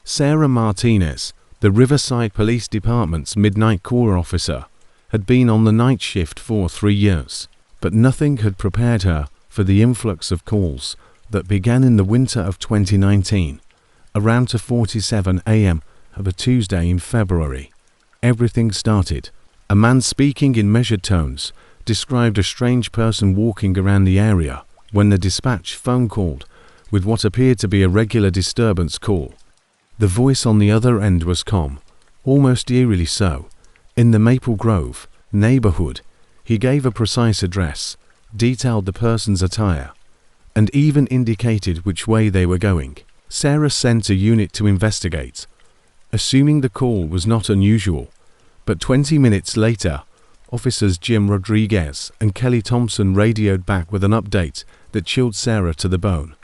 Sarah Martinez, the Riverside Police Department's midnight caller officer, had been on the night shift for 3 years, but nothing had prepared her for the influx of calls that began in the winter of 2019, around 2:47 a.m. of a Tuesday in February. Everything started. A man speaking in measured tones described a strange person walking around the area when the dispatch phone called with what appeared to be a regular disturbance call. The voice on the other end was calm, almost eerily so. In the Maple Grove neighborhood, he gave a precise address, detailed the person's attire, and even indicated which way they were going. Sarah sent a unit to investigate, assuming the call was not unusual, but 20 minutes later, officers Jim Rodriguez and Kelly Thompson radioed back with an update that chilled Sarah to the bone.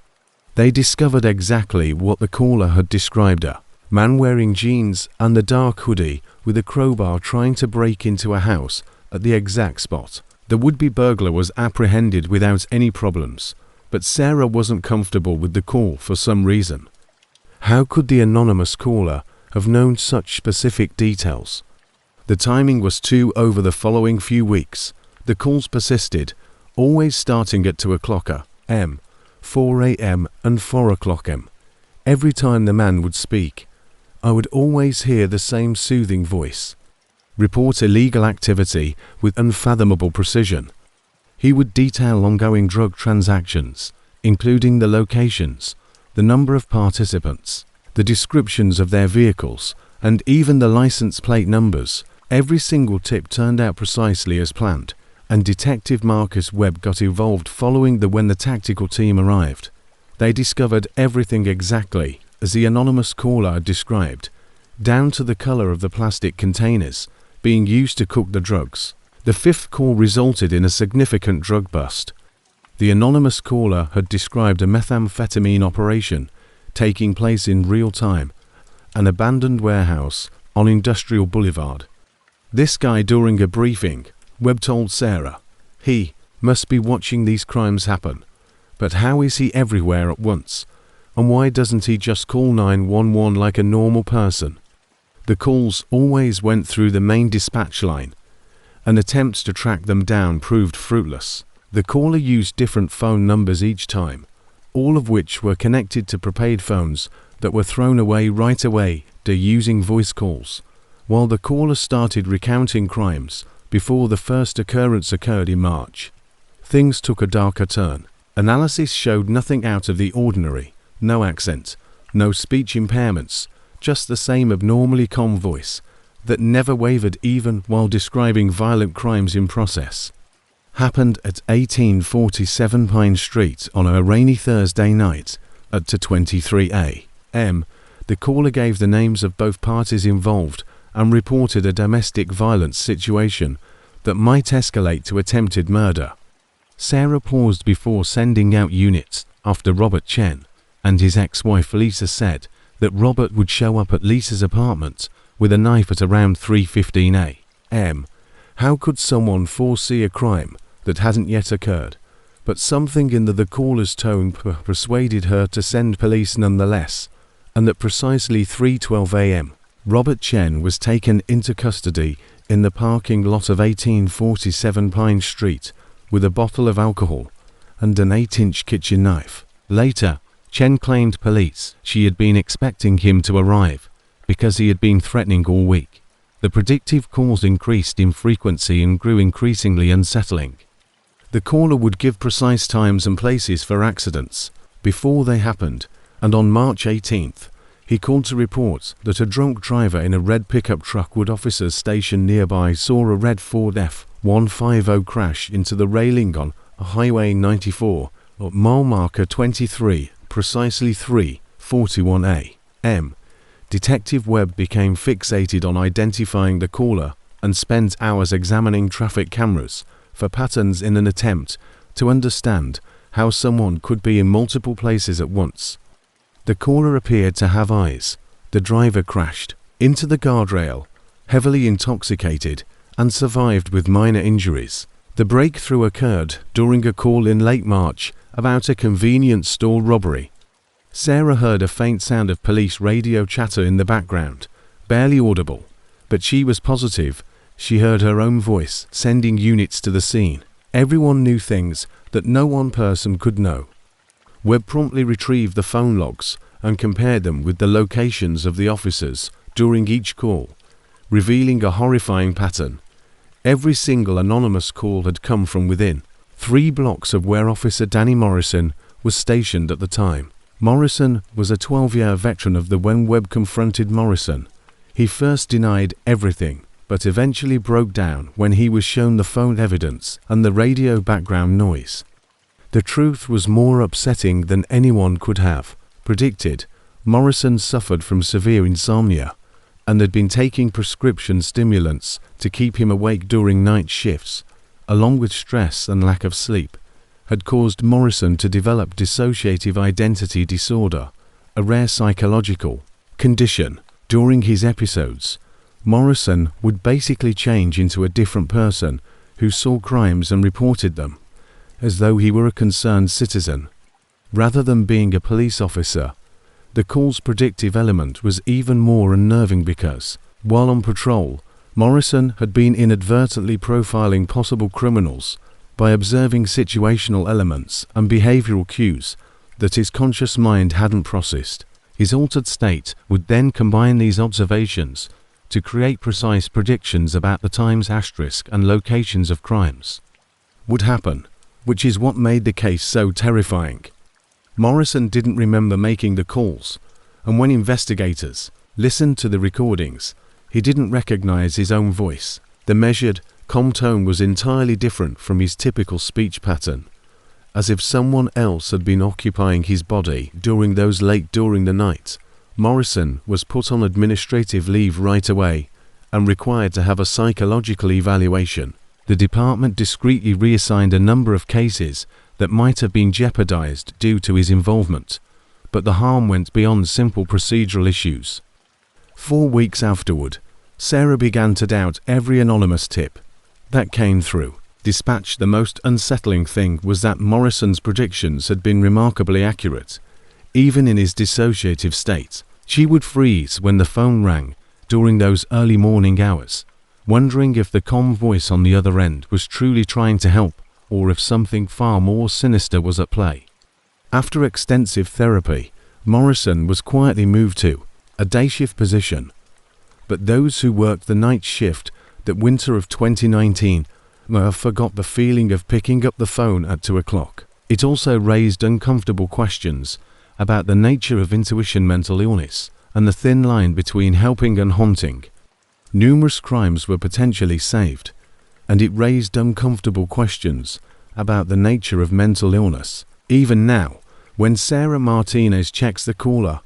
They discovered exactly what the caller had described her. Man wearing jeans and the dark hoodie with a crowbar trying to break into a house at the exact spot. The would-be burglar was apprehended without any problems, but Sarah wasn't comfortable with the call for some reason. How could the anonymous caller have known such specific details? The timing was too over the following few weeks. The calls persisted, always starting at 2 o'clock a.m., 4 a.m. and 4 o'clock a.m. Every time the man would speak, I would always hear the same soothing voice, report illegal activity with unfathomable precision. He would detail ongoing drug transactions, including the locations, the number of participants, the descriptions of their vehicles, and even the license plate numbers. Every single tip turned out precisely as planned, and Detective Marcus Webb got involved following when the tactical team arrived. They discovered everything exactly as the anonymous caller had described, down to the color of the plastic containers being used to cook the drugs. The fifth call resulted in a significant drug bust. The anonymous caller had described a methamphetamine operation taking place in real time, an abandoned warehouse on Industrial Boulevard. This guy, during a briefing, Webb told Sarah, he must be watching these crimes happen, but how is he everywhere at once? And why doesn't he just call 911 like a normal person? The calls always went through the main dispatch line, and attempts to track them down proved fruitless. The caller used different phone numbers each time, all of which were connected to prepaid phones that were thrown away right away to using voice calls, while the caller started recounting crimes before the first occurrence occurred in March. Things took a darker turn. Analysis showed nothing out of the ordinary, no accent, no speech impairments, just the same abnormally calm voice that never wavered even while describing violent crimes in process. Happened at 1847 Pine Street on a rainy Thursday night at 2:23 a.m. The caller gave the names of both parties involved and reported a domestic violence situation that might escalate to attempted murder. Sarah paused before sending out units after Robert Chen, and his ex-wife Lisa said that Robert would show up at Lisa's apartment with a knife at around 3:15 a.m. How could someone foresee a crime that hadn't yet occurred? But something in the caller's tone persuaded her to send police nonetheless, and at precisely 3:12 a.m., Robert Chen was taken into custody in the parking lot of 1847 Pine Street with a bottle of alcohol and an 8-inch kitchen knife. Later, Chen claimed police she had been expecting him to arrive because he had been threatening all week. The predictive calls increased in frequency and grew increasingly unsettling. The caller would give precise times and places for accidents before they happened, and on March 18th, he called to report that a drunk driver in a red pickup truck with officers stationed nearby saw a red Ford F-150 crash into the railing on Highway 94 at mile marker 23, precisely 3:41 a.m. Detective Webb became fixated on identifying the caller and spent hours examining traffic cameras for patterns in an attempt to understand how someone could be in multiple places at once. The caller appeared to have eyes. The driver crashed into the guardrail, heavily intoxicated, and survived with minor injuries. The breakthrough occurred during a call in late March about a convenience store robbery. Sarah heard a faint sound of police radio chatter in the background, barely audible, but she was positive she heard her own voice sending units to the scene. Everyone knew things that no one person could know. Webb promptly retrieved the phone logs and compared them with the locations of the officers during each call, revealing a horrifying pattern. Every single anonymous call had come from within 3 blocks of where Officer Danny Morrison was stationed at the time. Morrison was a 12-year veteran of the when Webb confronted Morrison. He first denied everything, but eventually broke down when he was shown the phone evidence and the radio background noise. The truth was more upsetting than anyone could have predicted. Morrison suffered from severe insomnia and had been taking prescription stimulants to keep him awake during night shifts, along with stress and lack of sleep, had caused Morrison to develop dissociative identity disorder, a rare psychological condition. During his episodes, Morrison would basically change into a different person who saw crimes and reported them, as though he were a concerned citizen. Rather than being a police officer, the call's predictive element was even more unnerving because, while on patrol, Morrison had been inadvertently profiling possible criminals by observing situational elements and behavioral cues that his conscious mind hadn't processed. His altered state would then combine these observations to create precise predictions about the times, asterisk, and locations of crimes would happen, which is what made the case so terrifying. Morrison didn't remember making the calls, and when investigators listened to the recordings, he didn't recognize his own voice. The measured, calm tone was entirely different from his typical speech pattern, as if someone else had been occupying his body during the night. Morrison was put on administrative leave right away and required to have a psychological evaluation. The department discreetly reassigned a number of cases that might have been jeopardized due to his involvement, but the harm went beyond simple procedural issues. 4 weeks afterward, Sarah began to doubt every anonymous tip that came through dispatch. The most unsettling thing was that Morrison's predictions had been remarkably accurate. Even in his dissociative state, she would freeze when the phone rang during those early morning hours, wondering if the calm voice on the other end was truly trying to help or if something far more sinister was at play. After extensive therapy, Morrison was quietly moved to a day shift position, but those who worked the night shift that winter of 2019 forgot the feeling of picking up the phone at 2 o'clock. It also raised uncomfortable questions about the nature of intuition, mental illness, and the thin line between helping and haunting. Numerous crimes were potentially saved, and it raised uncomfortable questions about the nature of mental illness. Even now, when Sarah Martinez checks the caller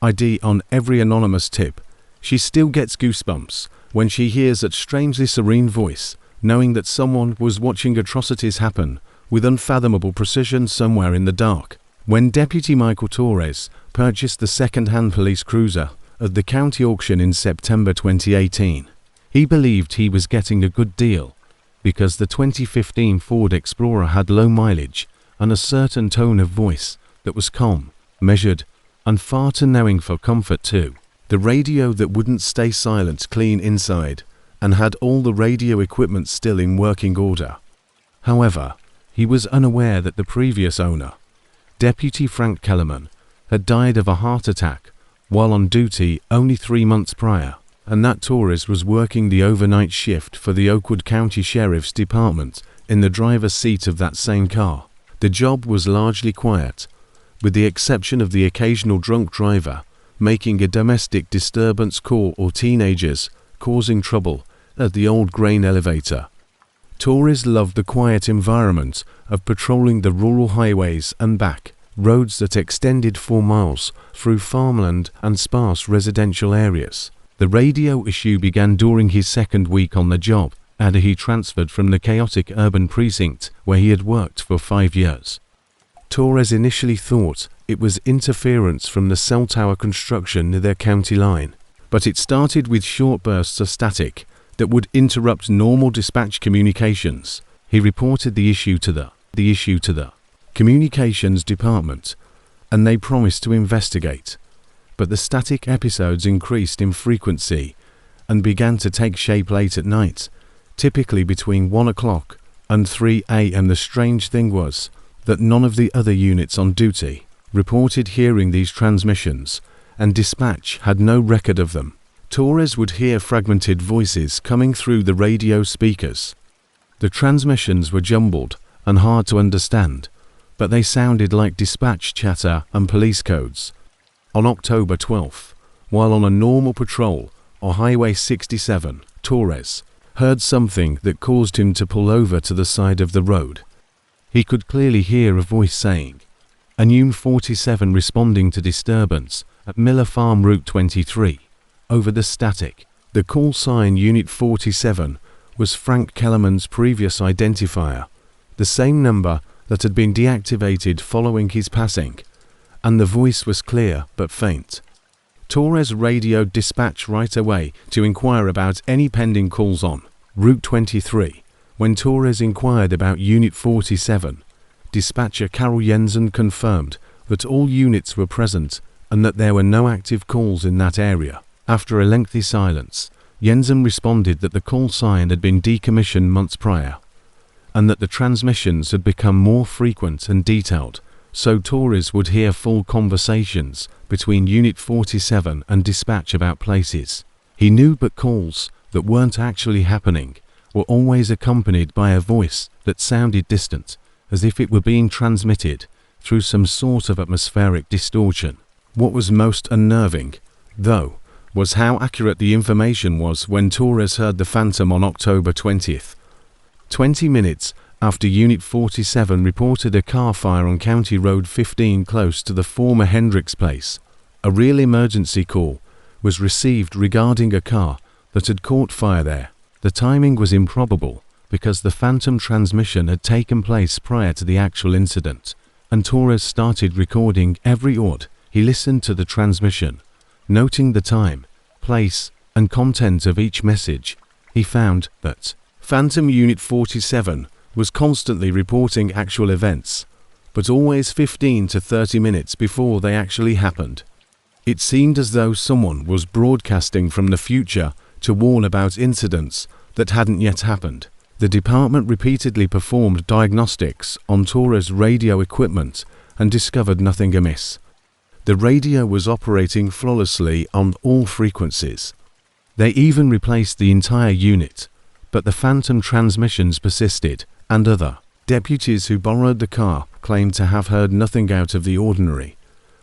ID on every anonymous tip, she still gets goosebumps when she hears that strangely serene voice, knowing that someone was watching atrocities happen with unfathomable precision somewhere in the dark. When Deputy Michael Torres purchased the second-hand police cruiser at the county auction in September 2018, he believed he was getting a good deal because the 2015 Ford Explorer had low mileage and a certain tone of voice that was calm, measured, and far too knowing for comfort too. The radio that wouldn't stay silent, clean inside, and had all the radio equipment still in working order. However, he was unaware that the previous owner, Deputy Frank Kellerman, had died of a heart attack while on duty only 3 months prior, and that Torres was working the overnight shift for the Oakwood County Sheriff's Department in the driver's seat of that same car. The job was largely quiet, with the exception of the occasional drunk driver making a domestic disturbance call or teenagers causing trouble at the old grain elevator. Torres loved the quiet environment of patrolling the rural highways and back roads that extended 4 miles through farmland and sparse residential areas. The radio issue began during his second week on the job, after he transferred from the chaotic urban precinct where he had worked for 5 years. Torres initially thought it was interference from the cell tower construction near their county line, but it started with short bursts of static that would interrupt normal dispatch communications. He reported the issue to the communications department, and they promised to investigate. But the static episodes increased in frequency and began to take shape late at night, typically between 1 o'clock and 3 a.m. The strange thing was that none of the other units on duty reported hearing these transmissions, and dispatch had no record of them. Torres would hear fragmented voices coming through the radio speakers. The transmissions were jumbled and hard to understand, but they sounded like dispatch chatter and police codes. On October 12th, while on a normal patrol on Highway 67, Torres heard something that caused him to pull over to the side of the road. He could clearly hear a voice saying, "A Unit 47 responding to disturbance at Miller Farm Route 23." Over the static, the call sign Unit 47 was Frank Kellerman's previous identifier, the same number that had been deactivated following his passing, and the voice was clear but faint. Torres radioed dispatch right away to inquire about any pending calls on Route 23. When Torres inquired about Unit 47, dispatcher Carol Jensen confirmed that all units were present and that there were no active calls in that area. After a lengthy silence, Jensen responded that the call sign had been decommissioned months prior, and that the transmissions had become more frequent and detailed, so Torres would hear full conversations between Unit 47 and dispatch about places he knew, but calls that weren't actually happening were always accompanied by a voice that sounded distant, as if it were being transmitted through some sort of atmospheric distortion. What was most unnerving, though, was how accurate the information was when Torres heard the Phantom on October 20th. 20 minutes after Unit 47 reported a car fire on County Road 15 close to the former Hendricks place, a real emergency call was received regarding a car that had caught fire there. The timing was improbable because the Phantom transmission had taken place prior to the actual incident, and Torres started recording every odd he listened to the transmission. Noting the time, place, and content of each message, he found that Phantom Unit 47 was constantly reporting actual events, but always 15 to 30 minutes before they actually happened. It seemed as though someone was broadcasting from the future to warn about incidents that hadn't yet happened. The department repeatedly performed diagnostics on Torres' radio equipment and discovered nothing amiss. The radio was operating flawlessly on all frequencies. They even replaced the entire unit, but the Phantom transmissions persisted, and other deputies who borrowed the car claimed to have heard nothing out of the ordinary,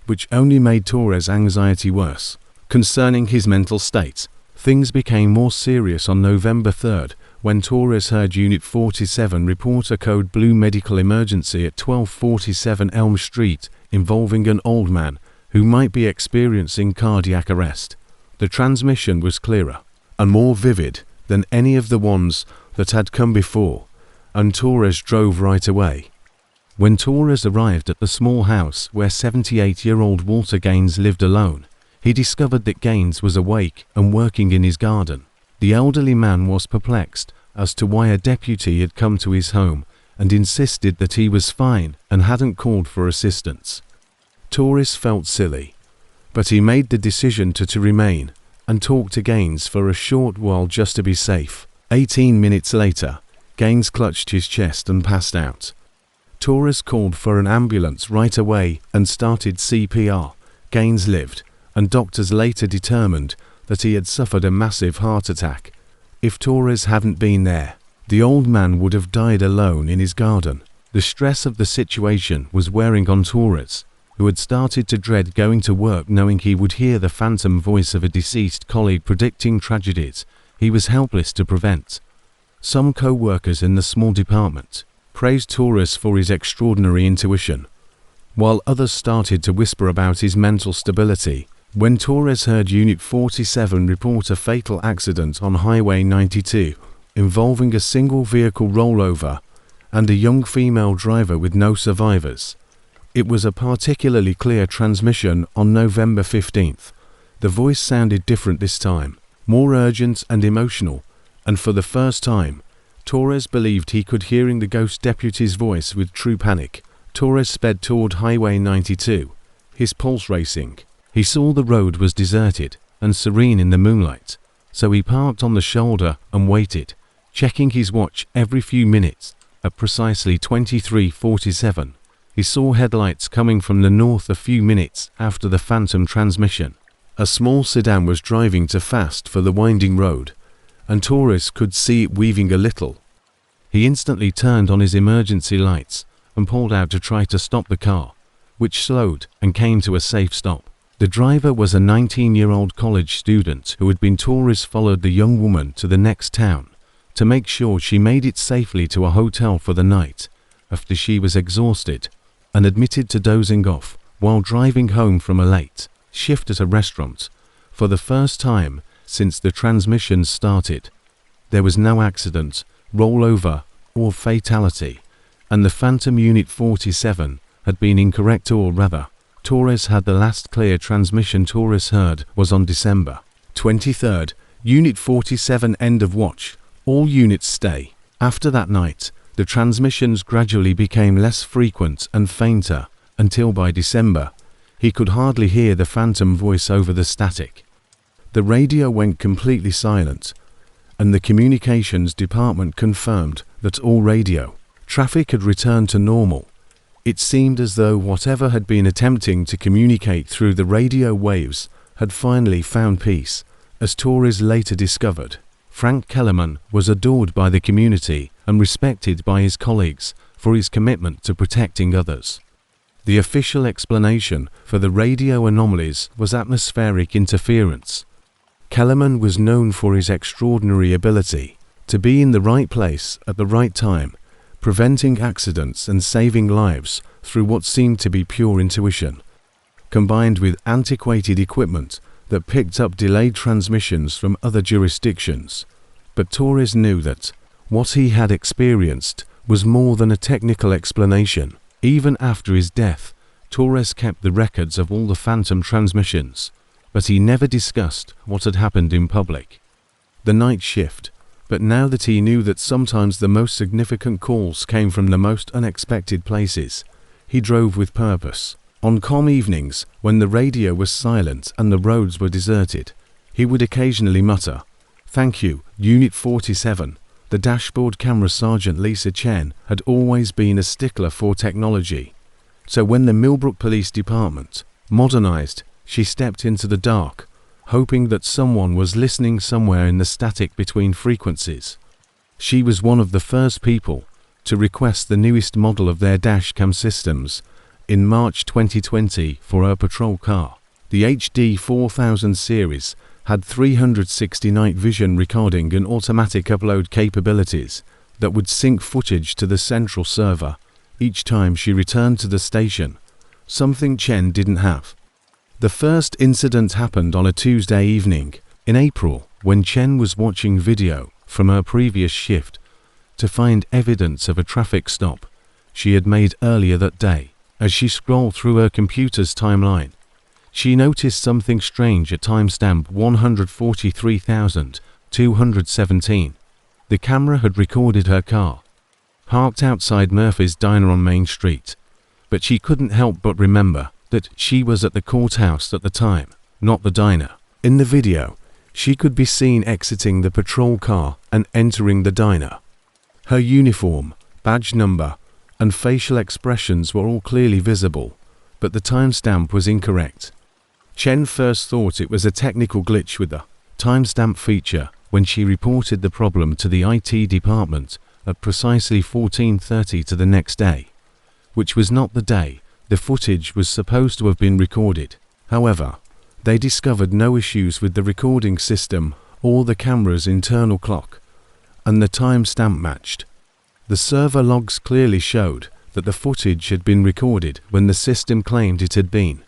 which only made Torres' anxiety worse. Concerning his mental state, things became more serious on November 3rd when Torres heard Unit 47 report a code blue medical emergency at 1247 Elm Street involving an old man who might be experiencing cardiac arrest. The transmission was clearer and more vivid than any of the ones that had come before, and Torres drove right away. When Torres arrived at the small house where 78-year-old Walter Gaines lived alone, he discovered that Gaines was awake and working in his garden. The elderly man was perplexed as to why a deputy had come to his home and insisted that he was fine and hadn't called for assistance. Torres felt silly, but he made the decision to remain and talk to Gaines for a short while just to be safe. 18 minutes later, Gaines clutched his chest and passed out. Torres called for an ambulance right away and started CPR. Gaines lived, and doctors later determined that he had suffered a massive heart attack. If Torres hadn't been there, the old man would have died alone in his garden. The stress of the situation was wearing on Torres, who had started to dread going to work knowing he would hear the phantom voice of a deceased colleague predicting tragedies he was helpless to prevent. Some co-workers in the small department praised Torres for his extraordinary intuition, while others started to whisper about his mental stability. When Torres heard Unit 47 report a fatal accident on Highway 92 involving a single vehicle rollover and a young female driver with no survivors, it was a particularly clear transmission on November 15th. The voice sounded different this time, more urgent and emotional, and for the first time, Torres believed he could hearing the ghost deputy's voice with true panic. Torres sped toward Highway 92, his pulse racing. He saw the road was deserted and serene in the moonlight, so he parked on the shoulder and waited, checking his watch every few minutes. At precisely 23:47, he saw headlights coming from the north a few minutes after the phantom transmission. A small sedan was driving too fast for the winding road, and Torres could see it weaving a little. He instantly turned on his emergency lights and pulled out to try to stop the car, which slowed and came to a safe stop. The driver was a 19-year-old college student who had been. Torres followed the young woman to the next town to make sure she made it safely to a hotel for the night after she was exhausted, and admitted to dozing off while driving home from a late shift at a restaurant. For the first time since the transmission started, there was no accident, rollover, or fatality, and the Phantom Unit 47 had been incorrect, or rather, Torres had the last clear transmission Torres heard was on December 23rd. Unit 47 end of watch. All units stay. After that night, the transmissions gradually became less frequent and fainter, until by December, he could hardly hear the phantom voice over the static. The radio went completely silent, and the communications department confirmed that all radio traffic had returned to normal. It seemed as though whatever had been attempting to communicate through the radio waves had finally found peace. As Torres later discovered, Frank Kellerman was adored by the community and respected by his colleagues for his commitment to protecting others. The official explanation for the radio anomalies was atmospheric interference. Kellerman was known for his extraordinary ability to be in the right place at the right time, preventing accidents and saving lives through what seemed to be pure intuition, combined with antiquated equipment that picked up delayed transmissions from other jurisdictions. But Torres knew that what he had experienced was more than a technical explanation. Even after his death, Torres kept the records of all the phantom transmissions, but he never discussed what had happened in public. The night shift. But now that he knew that sometimes the most significant calls came from the most unexpected places, he drove with purpose. On calm evenings, when the radio was silent and the roads were deserted, he would occasionally mutter, "Thank you, Unit 47. The dashboard camera Sergeant Lisa Chen had always been a stickler for technology. So when the Millbrook Police Department modernized, she stepped into the dark, hoping that someone was listening somewhere in the static between frequencies. She was one of the first people to request the newest model of their dash cam systems in March 2020 for her patrol car. The HD 4000 series had 360 night vision recording and automatic upload capabilities that would sync footage to the central server each time she returned to the station, something Chen didn't have. The first incident happened on a Tuesday evening in April, when Chen was watching video from her previous shift to find evidence of a traffic stop she had made earlier that day. As she scrolled through her computer's timeline, she noticed something strange at timestamp 143,217. The camera had recorded her car, parked outside Murphy's Diner on Main Street, but she couldn't help but remember that she was at the courthouse at the time, not the diner. In the video, she could be seen exiting the patrol car and entering the diner. Her uniform, badge number, and facial expressions were all clearly visible, but the timestamp was incorrect. Chen first thought it was a technical glitch with the timestamp feature when she reported the problem to the IT department at precisely 14:30 to the next day, which was not the day the footage was supposed to have been recorded. However, they discovered no issues with the recording system or the camera's internal clock, and the timestamp matched. The server logs clearly showed that the footage had been recorded when the system claimed it had been,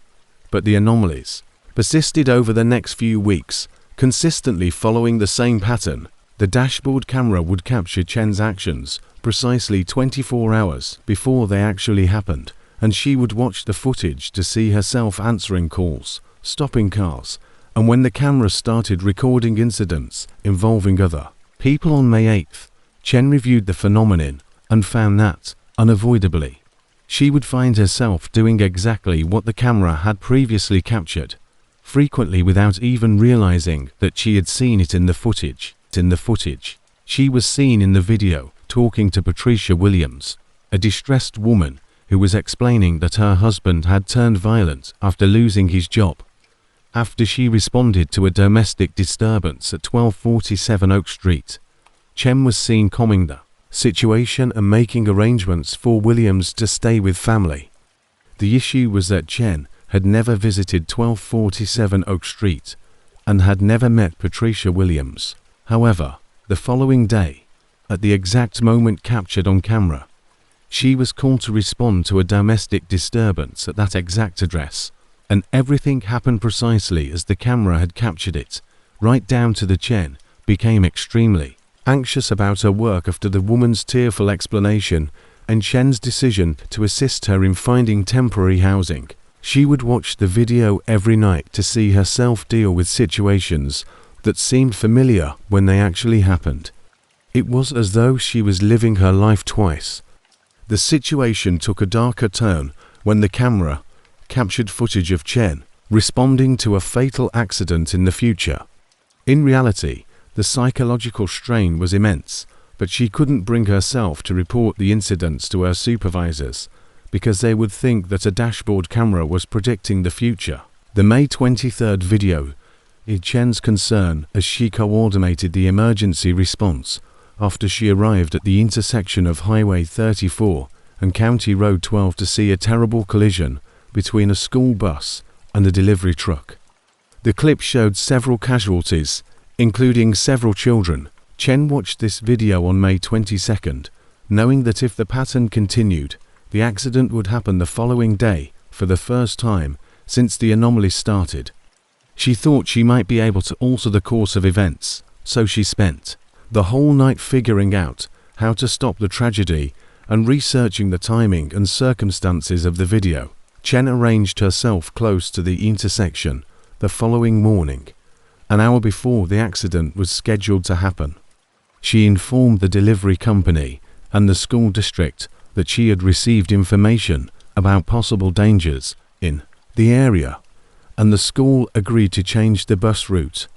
but the anomalies persisted over the next few weeks, consistently following the same pattern. The dashboard camera would capture Chen's actions precisely 24 hours before they actually happened, and she would watch the footage to see herself answering calls, stopping cars, and when the camera started recording incidents involving other people. On May 8th, Chen reviewed the phenomenon and found that, unavoidably, She would find herself doing exactly what the camera had previously captured, frequently without even realizing that she had seen it in the footage. She was seen in the video talking to Patricia Williams, a distressed woman who was explaining that her husband had turned violent after losing his job. After she responded to a domestic disturbance at 1247 Oak Street, Chen was seen calming the situation and making arrangements for Williams to stay with family. The issue was that Chen had never visited 1247 Oak Street and had never met Patricia Williams. However, the following day, at the exact moment captured on camera, she was called to respond to a domestic disturbance at that exact address, and everything happened precisely as the camera had captured it, right down to the Chen became extremely anxious about her work after the woman's tearful explanation and Chen's decision to assist her in finding temporary housing. She would watch the video every night to see herself deal with situations that seemed familiar when they actually happened. It was as though she was living her life twice. The situation took a darker turn when the camera captured footage of Chen responding to a fatal accident in the future. In reality, the psychological strain was immense, but she couldn't bring herself to report the incidents to her supervisors because they would think that a dashboard camera was predicting the future. The May 23rd video is Chen's concern as she coordinated the emergency response after she arrived at the intersection of Highway 34 and County Road 12 to see a terrible collision between a school bus and a delivery truck. The clip showed several casualties, including several children. Chen watched this video on May 22nd, knowing that if the pattern continued, the accident would happen the following day for the first time since the anomaly started. She thought she might be able to alter the course of events, so she spent the whole night figuring out how to stop the tragedy and researching the timing and circumstances of the video. Chen arranged herself close to the intersection the following morning, an hour before the accident was scheduled to happen. She informed the delivery company and the school district that she had received information about possible dangers in the area, and the school agreed to change the bus route.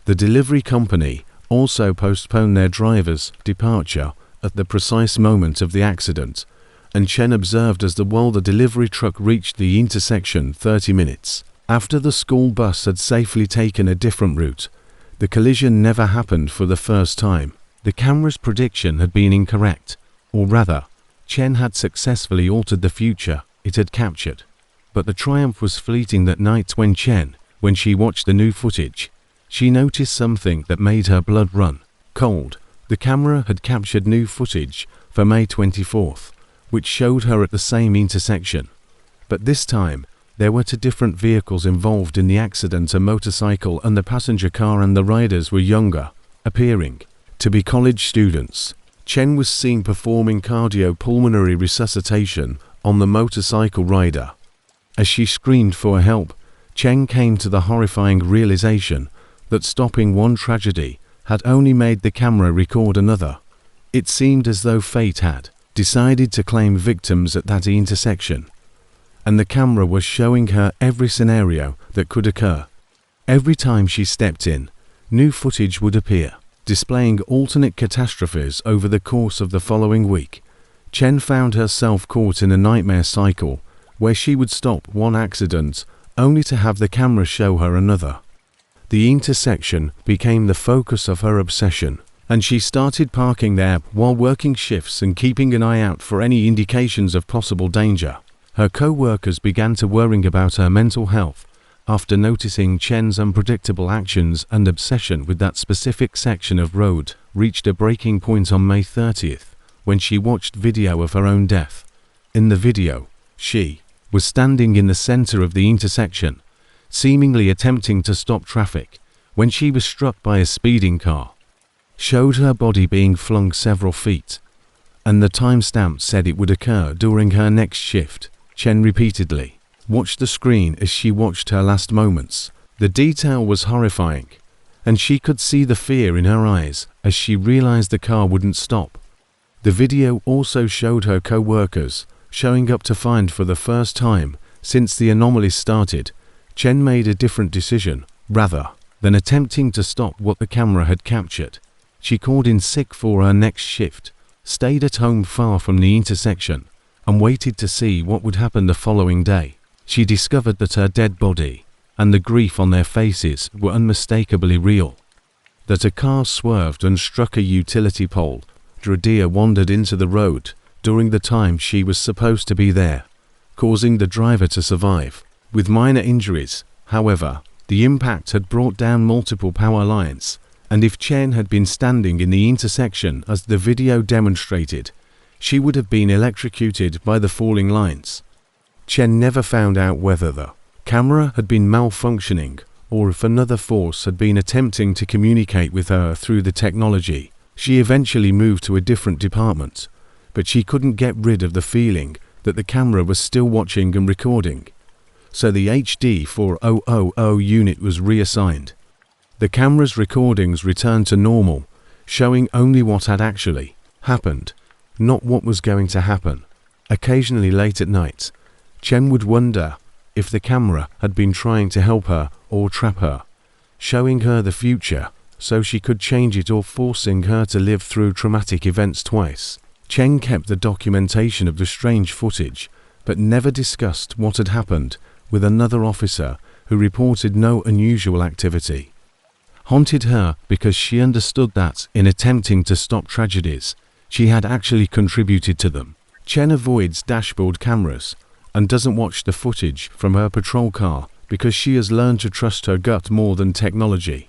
The delivery company also postponed their driver's departure at the precise moment of the accident, and Chen observed as the delivery truck reached the intersection 30 minutes after the school bus had safely taken a different route. The collision never happened for the first time. The camera's prediction had been incorrect, or rather, Chen had successfully altered the future it had captured. But the triumph was fleeting that night when she watched the new footage, she noticed something that made her blood run cold. The camera had captured new footage for May 24th, which showed her at the same intersection. But this time, there were two different vehicles involved in the accident, a motorcycle and the passenger car, and the riders were younger, appearing to be college students. Chen was seen performing cardiopulmonary resuscitation on the motorcycle rider. As she screamed for help, Chen came to the horrifying realization that stopping one tragedy had only made the camera record another. It seemed as though fate had decided to claim victims at that intersection, and the camera was showing her every scenario that could occur. Every time she stepped in, new footage would appear, displaying alternate catastrophes over the course of the following week. Chen found herself caught in a nightmare cycle where she would stop one accident only to have the camera show her another. The intersection became the focus of her obsession, and she started parking there while working shifts and keeping an eye out for any indications of possible danger. Her co-workers began to worry about her mental health after noticing Chen's unpredictable actions, and obsession with that specific section of road reached a breaking point on May 30th when she watched video of her own death. In the video, she was standing in the center of the intersection, seemingly attempting to stop traffic, when she was struck by a speeding car. Showed her body being flung several feet, and the timestamp said it would occur during her next shift. Chen repeatedly watched the screen as she watched her last moments. The detail was horrifying, and she could see the fear in her eyes as she realized the car wouldn't stop. The video also showed her co-workers showing up to find for the first time since the anomalies started, Chen made a different decision. Rather than attempting to stop what the camera had captured, she called in sick for her next shift, stayed at home far from the intersection, and waited to see what would happen the following day. She discovered that her dead body and the grief on their faces were unmistakably real. That a car swerved and struck a utility pole, a deer wandered into the road during the time she was supposed to be there, causing the driver to survive, with minor injuries. However, the impact had brought down multiple power lines, and if Chen had been standing in the intersection as the video demonstrated, she would have been electrocuted by the falling lines. Chen never found out whether the camera had been malfunctioning or if another force had been attempting to communicate with her through the technology. She eventually moved to a different department, but she couldn't get rid of the feeling that the camera was still watching and recording. So the HD 4000 unit was reassigned. The camera's recordings returned to normal, showing only what had actually happened, not what was going to happen. Occasionally late at night, Chen would wonder if the camera had been trying to help her or trap her, showing her the future so she could change it or forcing her to live through traumatic events twice. Chen kept the documentation of the strange footage, but never discussed what had happened with another officer who reported no unusual activity. Haunted her because she understood that, in attempting to stop tragedies, she had actually contributed to them. Chen avoids dashboard cameras and doesn't watch the footage from her patrol car because she has learned to trust her gut more than technology,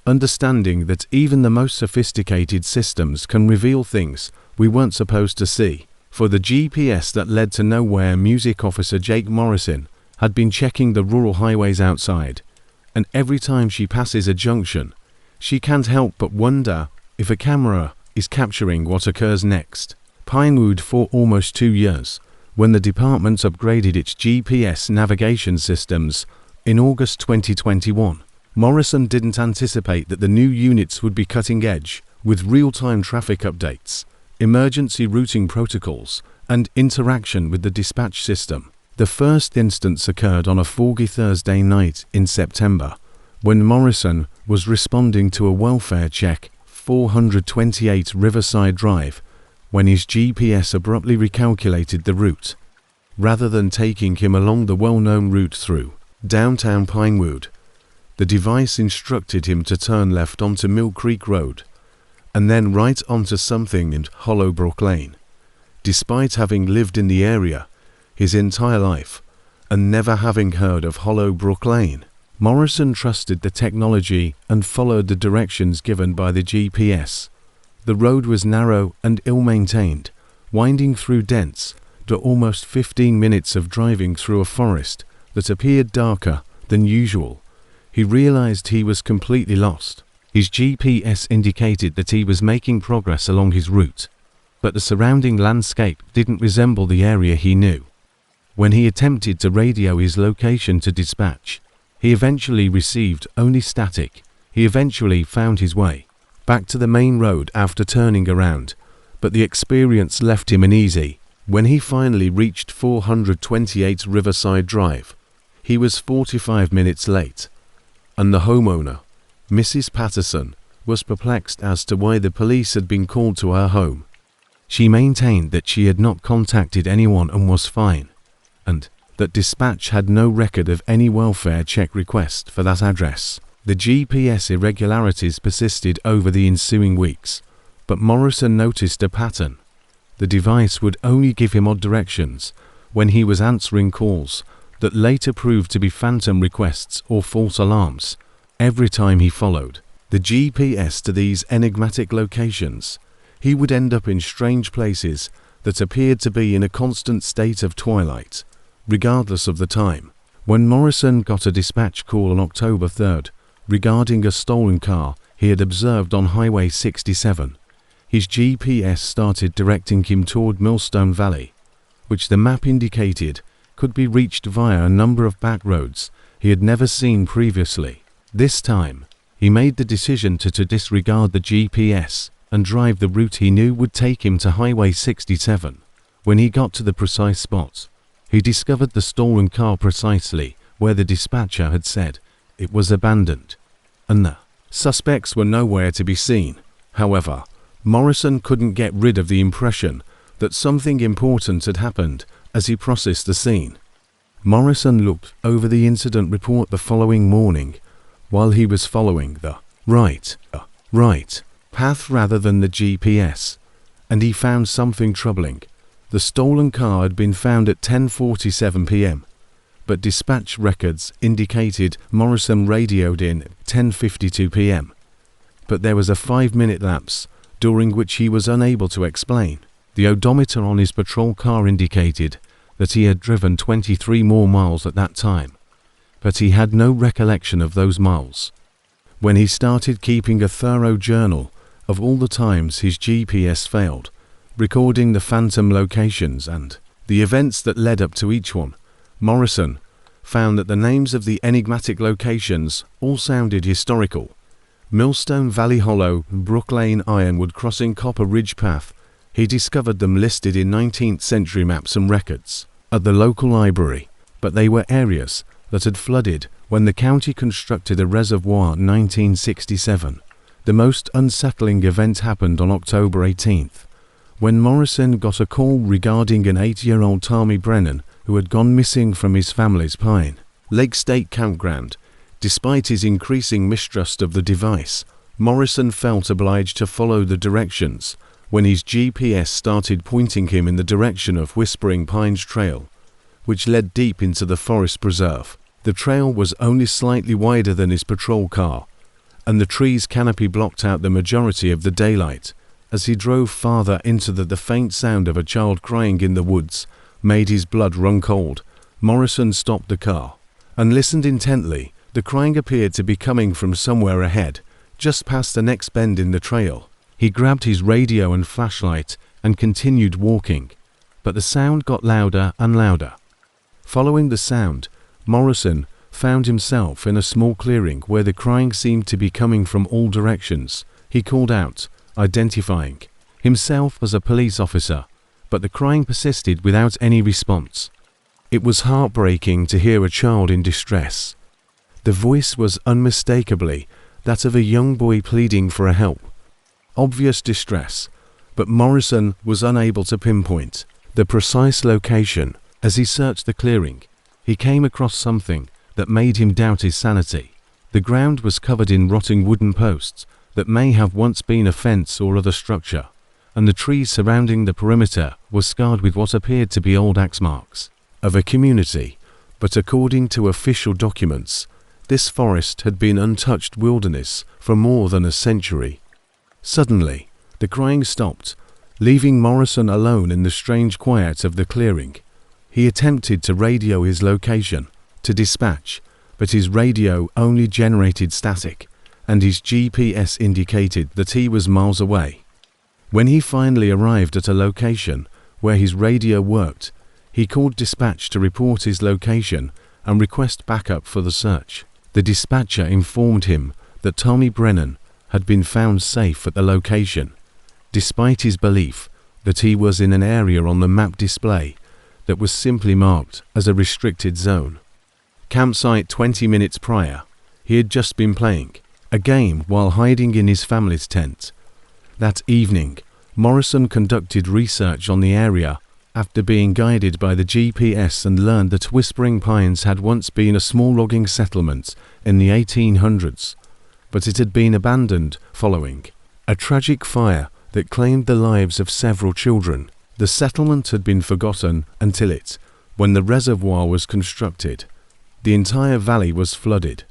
understanding that even the most sophisticated systems can reveal things we weren't supposed to see. For the GPS that led to nowhere, music officer Jake Morrison had been checking the rural highways outside, and every time she passes a junction, she can't help but wonder if a camera is capturing what occurs next. Pinewood for almost 2 years, when the department upgraded its GPS navigation systems in August 2021. Morrison didn't anticipate that the new units would be cutting edge, with real-time traffic updates, emergency routing protocols, and interaction with the dispatch system. The first instance occurred on a foggy Thursday night in September, when Morrison was responding to a welfare check 428 Riverside Drive, when his GPS abruptly recalculated the route. Rather than taking him along the well-known route through downtown Pinewood, the device instructed him to turn left onto Mill Creek Road, and then right onto something in Hollowbrook Lane. Despite having lived in the area his entire life, and never having heard of Hollowbrook Lane, Morrison trusted the technology and followed the directions given by the GPS. The road was narrow and ill-maintained, winding through dense to almost 15 minutes of driving through a forest that appeared darker than usual. He realized he was completely lost. His GPS indicated that he was making progress along his route, but the surrounding landscape didn't resemble the area he knew. When he attempted to radio his location to dispatch, he eventually received only static. He eventually found his way back to the main road after turning around, but the experience left him uneasy. When he finally reached 428 Riverside Drive, he was 45 minutes late, and the homeowner, Mrs. Patterson, was perplexed as to why the police had been called to her home. She maintained that she had not contacted anyone and was fine, and that dispatch had no record of any welfare check request for that address. The GPS irregularities persisted over the ensuing weeks, but Morrison noticed a pattern. The device would only give him odd directions when he was answering calls that later proved to be phantom requests or false alarms. Every time he followed the GPS to these enigmatic locations, he would end up in strange places that appeared to be in a constant state of twilight, regardless of the time. When Morrison got a dispatch call on October 3rd regarding a stolen car he had observed on Highway 67, his GPS started directing him toward Millstone Valley, which the map indicated could be reached via a number of back roads he had never seen previously. This time, he made the decision to disregard the GPS and drive the route he knew would take him to Highway 67, When he got to the precise spot, he discovered the stolen car precisely where the dispatcher had said it was abandoned, and the suspects were nowhere to be seen. However, Morrison couldn't get rid of the impression that something important had happened as he processed the scene. Morrison looked over the incident report the following morning while he was following the right path rather than the GPS, and he found something troubling. The stolen car had been found at 10:47 p.m., but dispatch records indicated Morrison radioed in at 10:52 p.m. But there was a 5-minute lapse during which he was unable to explain. The odometer on his patrol car indicated that he had driven 23 more miles at that time, but he had no recollection of those miles. When he started keeping a thorough journal of all the times his GPS failed, recording the phantom locations and the events that led up to each one, Morrison found that the names of the enigmatic locations all sounded historical. Millstone Valley Hollow, Brook Lane Ironwood Crossing Copper Ridge Path. He discovered them listed in 19th century maps and records at the local library, but they were areas that had flooded when the county constructed a reservoir in 1967. The most unsettling event happened on October 18th, when Morrison got a call regarding an 8-year-old Tommy Brennan who had gone missing from his family's Pine Lake State campground. Despite his increasing mistrust of the device, Morrison felt obliged to follow the directions when his GPS started pointing him in the direction of Whispering Pines Trail, which led deep into the forest preserve. The trail was only slightly wider than his patrol car, and the tree's canopy blocked out the majority of the daylight. As he drove farther into the faint sound of a child crying in the woods made his blood run cold. Morrison stopped the car and listened intently. The crying appeared to be coming from somewhere ahead, just past the next bend in the trail. He grabbed his radio and flashlight and continued walking, but the sound got louder and louder. Following the sound, Morrison found himself in a small clearing where the crying seemed to be coming from all directions. He called out, identifying himself as a police officer, but the crying persisted without any response. It was heartbreaking to hear a child in distress. The voice was unmistakably that of a young boy pleading for help. Obvious distress, but Morrison was unable to pinpoint the precise location. As he searched the clearing, he came across something that made him doubt his sanity. The ground was covered in rotting wooden posts that may have once been a fence or other structure, and the trees surrounding the perimeter were scarred with what appeared to be old axe marks of a community, but according to official documents, this forest had been untouched wilderness for more than a century. Suddenly, the crying stopped, leaving Morrison alone in the strange quiet of the clearing. He attempted to radio his location to dispatch, but his radio only generated static, and his GPS indicated that he was miles away. When he finally arrived at a location where his radio worked, he called dispatch to report his location and request backup for the search. The dispatcher informed him that Tommy Brennan had been found safe at the location, despite his belief that he was in an area on the map display that was simply marked as a restricted zone. Campsite 20 minutes prior, he had just been playing a game while hiding in his family's tent. That evening, Morrison conducted research on the area after being guided by the GPS and learned that Whispering Pines had once been a small logging settlement in the 1800s, but it had been abandoned following a tragic fire that claimed the lives of several children. The settlement had been forgotten until when the reservoir was constructed. The entire valley was flooded,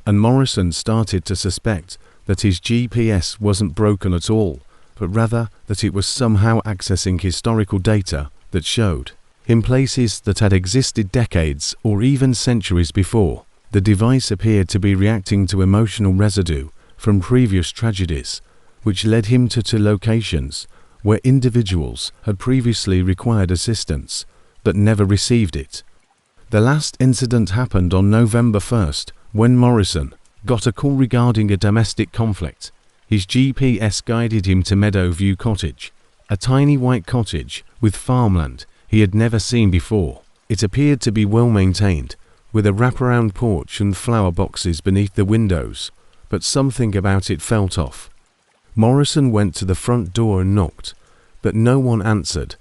and Morrison started to suspect that his GPS wasn't broken at all, but rather that it was somehow accessing historical data that showed him places that had existed decades or even centuries before. The device appeared to be reacting to emotional residue from previous tragedies, which led him to locations where individuals had previously required assistance but never received it. The last incident happened on November 1st, when Morrison got a call regarding a domestic conflict. His GPS guided him to Meadowview Cottage, a tiny white cottage with farmland he had never seen before. It appeared to be well maintained, with a wraparound porch and flower boxes beneath the windows, but something about it felt off. Morrison went to the front door and knocked, but no one answered,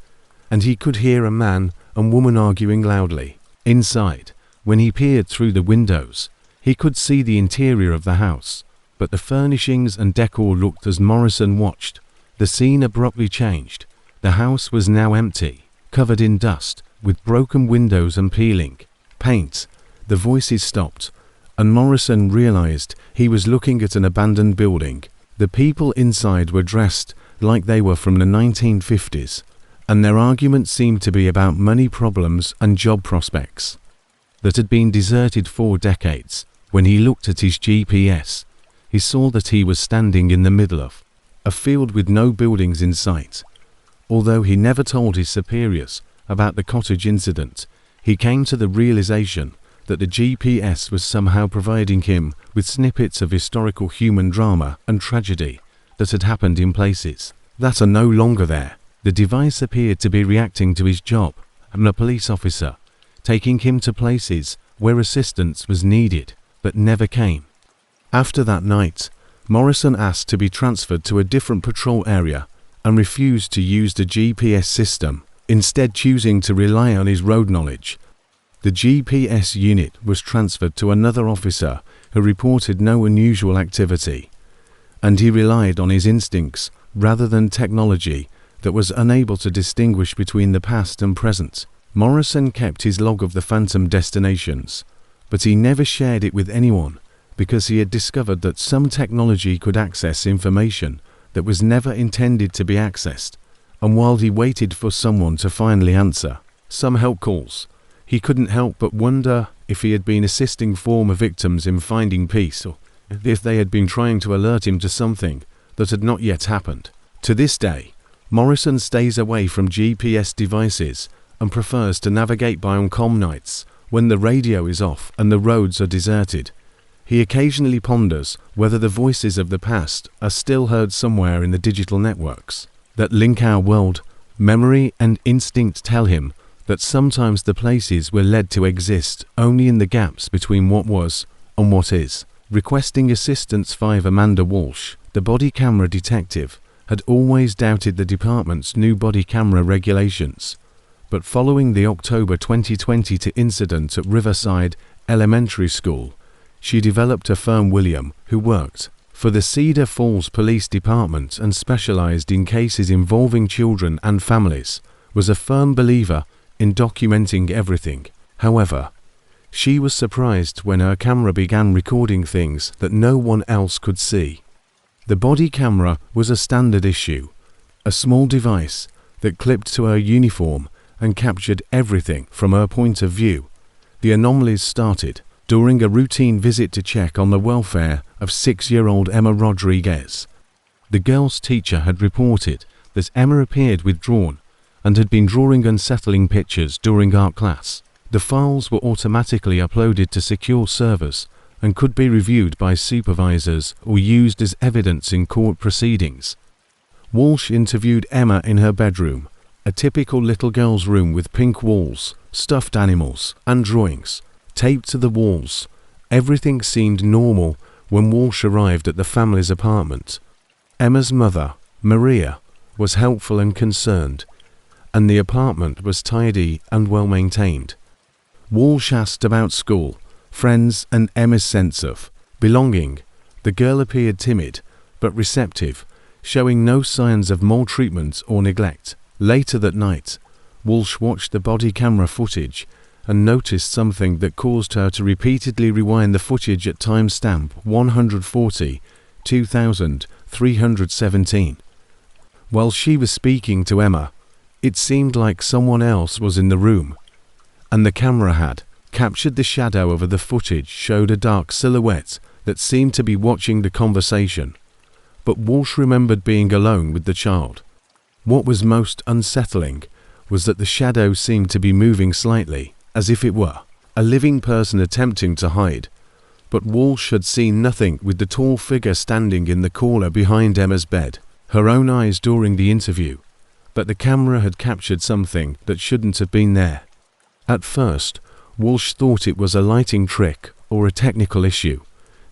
and he could hear a man and woman arguing loudly. Inside, when he peered through the windows, he could see the interior of the house, but the furnishings and decor looked as Morrison watched. The scene abruptly changed. The house was now empty, covered in dust, with broken windows and peeling paint. The voices stopped, and Morrison realized he was looking at an abandoned building. The people inside were dressed like they were from the 1950s, and their argument seemed to be about money problems and job prospects that had been deserted for decades. When he looked at his GPS, he saw that he was standing in the middle of a field with no buildings in sight. Although he never told his superiors about the cottage incident, he came to the realization that the GPS was somehow providing him with snippets of historical human drama and tragedy that had happened in places that are no longer there. The device appeared to be reacting to his job and a police officer, taking him to places where assistance was needed but never came. After that night, Morrison asked to be transferred to a different patrol area and refused to use the GPS system, instead choosing to rely on his road knowledge. The GPS unit was transferred to another officer who reported no unusual activity, and he relied on his instincts rather than technology that was unable to distinguish between the past and present. Morrison kept his log of the phantom destinations, but he never shared it with anyone because he had discovered that some technology could access information that was never intended to be accessed, and while he waited for someone to finally answer some help calls, he couldn't help but wonder if he had been assisting former victims in finding peace, or if they had been trying to alert him to something that had not yet happened. To this day, Morrison stays away from GPS devices and prefers to navigate by on comm nights when the radio is off and the roads are deserted. He occasionally ponders whether the voices of the past are still heard somewhere in the digital networks that link our world. Memory and instinct tell him that sometimes the places were led to exist only in the gaps between what was and what is. Requesting assistance via Amanda Walsh, the body camera detective, had always doubted the department's new body camera regulations, but following the October 2020 incident at Riverside Elementary School, she developed a firm. William, who worked for the Cedar Falls Police Department and specialized in cases involving children and families, was a firm believer in documenting everything. However, she was surprised when her camera began recording things that no one else could see. The body camera was a standard issue, a small device that clipped to her uniform and captured everything from her point of view. The anomalies started during a routine visit to check on the welfare of 6-year-old Emma Rodriguez. The girl's teacher had reported that Emma appeared withdrawn and had been drawing unsettling pictures during art class. The files were automatically uploaded to secure servers and could be reviewed by supervisors or used as evidence in court proceedings. Walsh interviewed Emma in her bedroom, a typical little girl's room with pink walls, stuffed animals, and drawings taped to the walls. Everything seemed normal when Walsh arrived at the family's apartment. Emma's mother, Maria, was helpful and concerned, and the apartment was tidy and well maintained. Walsh asked about school, friends, and Emma's sense of belonging. The girl appeared timid but receptive, showing no signs of maltreatment or neglect. Later that night, Walsh watched the body camera footage and noticed something that caused her to repeatedly rewind the footage at timestamp 140:2317. While she was speaking to Emma, it seemed like someone else was in the room, and the camera had captured the shadow over the footage showed a dark silhouette that seemed to be watching the conversation. But Walsh remembered being alone with the child. What was most unsettling was that the shadow seemed to be moving slightly, as if it were a living person attempting to hide. But Walsh had seen nothing with the tall figure standing in the corner behind Emma's bed. Her own eyes during the interview, but the camera had captured something that shouldn't have been there. At first, Walsh thought it was a lighting trick or a technical issue,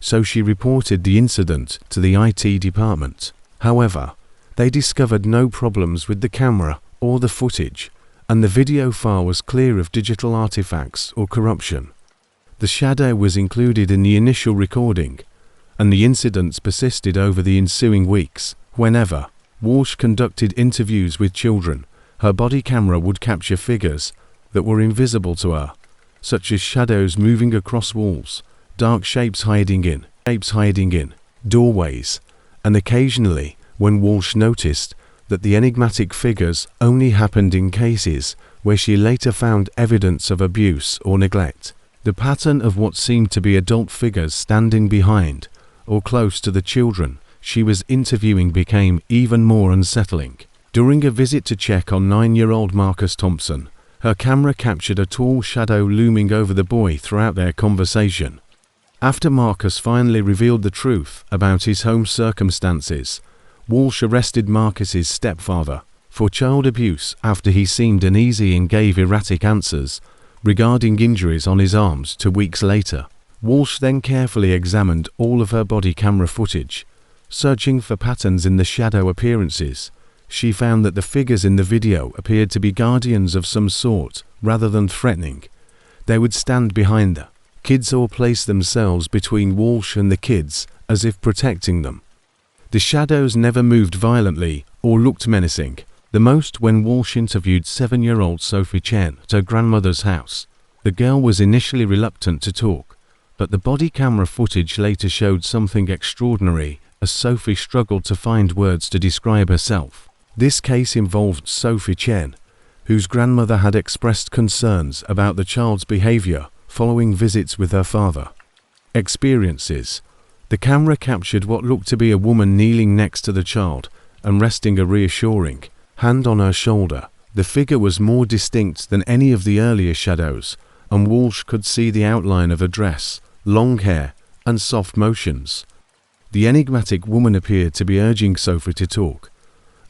so she reported the incident to the IT department. However, they discovered no problems with the camera or the footage, and the video file was clear of digital artifacts or corruption. The shadow was included in the initial recording, and the incidents persisted over the ensuing weeks. Whenever Walsh conducted interviews with children, her body camera would capture figures that were invisible to her, such as shadows moving across walls, dark shapes hiding in doorways, and occasionally, when Walsh noticed that the enigmatic figures only happened in cases where she later found evidence of abuse or neglect, the pattern of what seemed to be adult figures standing behind or close to the children she was interviewing became even more unsettling. During a visit to check on 9-year-old Marcus Thompson, her camera captured a tall shadow looming over the boy throughout their conversation. After Marcus finally revealed the truth about his home circumstances, Walsh arrested Marcus's stepfather for child abuse after he seemed uneasy and gave erratic answers regarding injuries on his arms 2 weeks later. Walsh then carefully examined all of her body camera footage, searching for patterns in the shadow appearances. She found that the figures in the video appeared to be guardians of some sort rather than threatening. They would stand behind the kids or place themselves between Walsh and the kids as if protecting them. The shadows never moved violently or looked menacing, the most when Walsh interviewed 7-year-old Sophie Chen at her grandmother's house. The girl was initially reluctant to talk, but the body camera footage later showed something extraordinary as Sophie struggled to find words to describe herself. This case involved Sophie Chen, whose grandmother had expressed concerns about the child's behavior following visits with her father. Experiences. The camera captured what looked to be a woman kneeling next to the child and resting a reassuring hand on her shoulder. The figure was more distinct than any of the earlier shadows, and Walsh could see the outline of a dress, long hair, and soft motions. The enigmatic woman appeared to be urging Sophie to talk,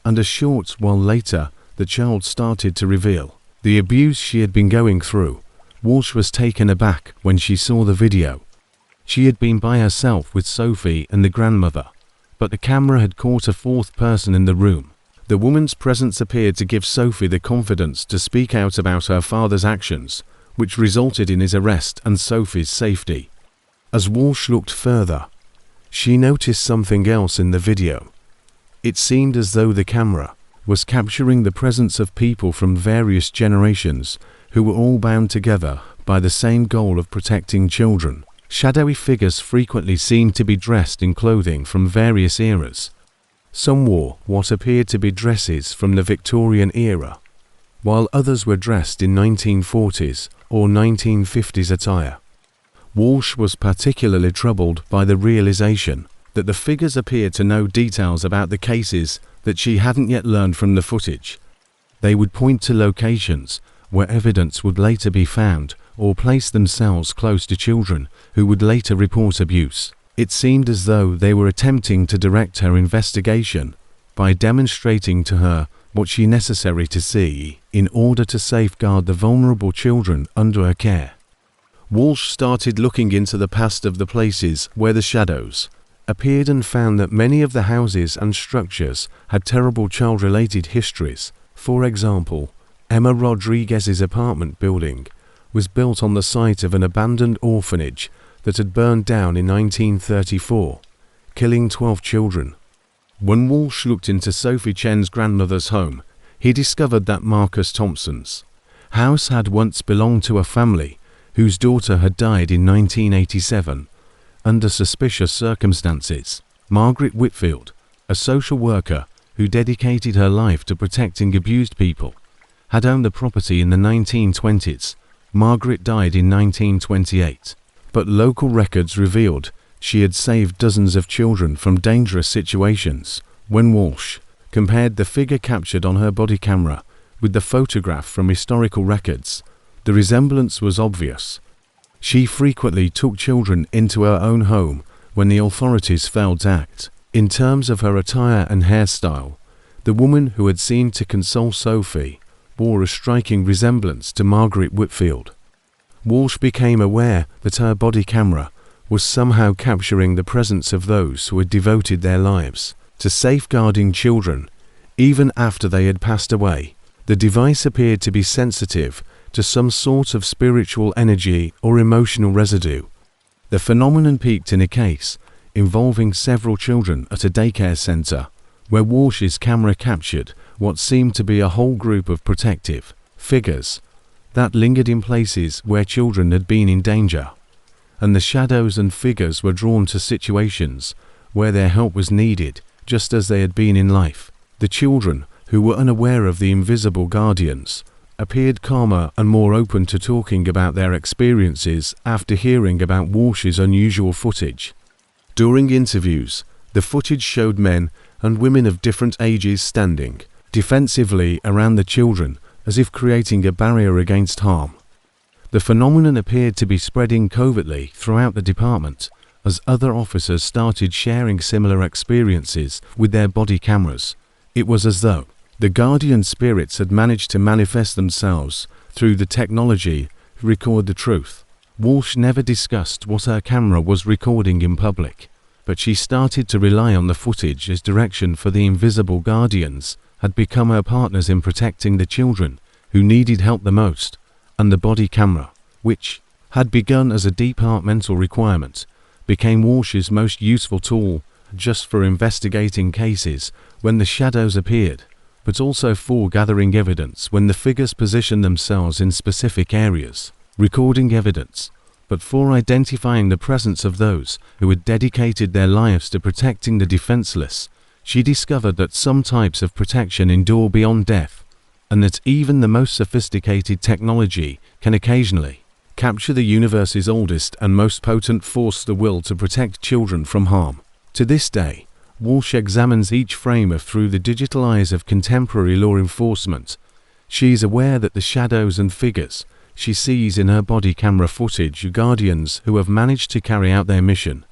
and a short while later the child started to reveal the abuse she had been going through. Walsh was taken aback when she saw the video. She had been by herself with Sophie and the grandmother, but the camera had caught a fourth person in the room. The woman's presence appeared to give Sophie the confidence to speak out about her father's actions, which resulted in his arrest and Sophie's safety. As Walsh looked further, she noticed something else in the video. It seemed as though the camera was capturing the presence of people from various generations who were all bound together by the same goal of protecting children. Shadowy figures frequently seemed to be dressed in clothing from various eras. Some wore what appeared to be dresses from the Victorian era, while others were dressed in 1940s or 1950s attire. Walsh was particularly troubled by the realization that the figures appeared to know details about the cases that she hadn't yet learned from the footage. They would point to locations where evidence would later be found or place themselves close to children who would later report abuse. It seemed as though they were attempting to direct her investigation by demonstrating to her what she necessary to see in order to safeguard the vulnerable children under her care. Walsh started looking into the past of the places where the shadows appeared and found that many of the houses and structures had terrible child-related histories. For example, Emma Rodriguez's apartment building was built on the site of an abandoned orphanage that had burned down in 1934, killing 12 children. When Walsh looked into Sophie Chen's grandmother's home, he discovered that Marcus Thompson's house had once belonged to a family whose daughter had died in 1987 under suspicious circumstances. Margaret Whitfield, a social worker who dedicated her life to protecting abused people, had owned the property in the 1920s. Margaret died in 1928, but local records revealed she had saved dozens of children from dangerous situations. When Walsh compared the figure captured on her body camera with the photograph from historical records, the resemblance was obvious. She frequently took children into her own home when the authorities failed to act. In terms of her attire and hairstyle, The woman who had seemed to console Sophie bore a striking resemblance to Margaret Whitfield. Walsh became aware that her body camera was somehow capturing the presence of those who had devoted their lives to safeguarding children, even after they had passed away. The device appeared to be sensitive to some sort of spiritual energy or emotional residue. The phenomenon peaked in a case involving several children at a daycare center, where Walsh's camera captured what seemed to be a whole group of protective figures that lingered in places where children had been in danger, and the shadows and figures were drawn to situations where their help was needed, just as they had been in life. The children, who were unaware of the invisible guardians, appeared calmer and more open to talking about their experiences after hearing about Walsh's unusual footage. During interviews, the footage showed men and women of different ages standing defensively around the children, as if creating a barrier against harm. The phenomenon appeared to be spreading covertly throughout the department, as other officers started sharing similar experiences with their body cameras. It was as though the guardian spirits had managed to manifest themselves through the technology to record the truth. Walsh never discussed what her camera was recording in public, but she started to rely on the footage as direction, for the invisible guardians had become her partners in protecting the children who needed help the most, and the body camera, which had begun as a departmental requirement, became Walsh's most useful tool, just for investigating cases when the shadows appeared, but also for gathering evidence when the figures positioned themselves in specific areas, recording evidence, but for identifying the presence of those who had dedicated their lives to protecting the defenseless. She discovered that some types of protection endure beyond death, and that even the most sophisticated technology can occasionally capture the universe's oldest and most potent force, the will to protect children from harm. To this day, Walsh examines each frame through the digital eyes of contemporary law enforcement. She is aware that the shadows and figures she sees in her body camera footage are guardians who have managed to carry out their mission.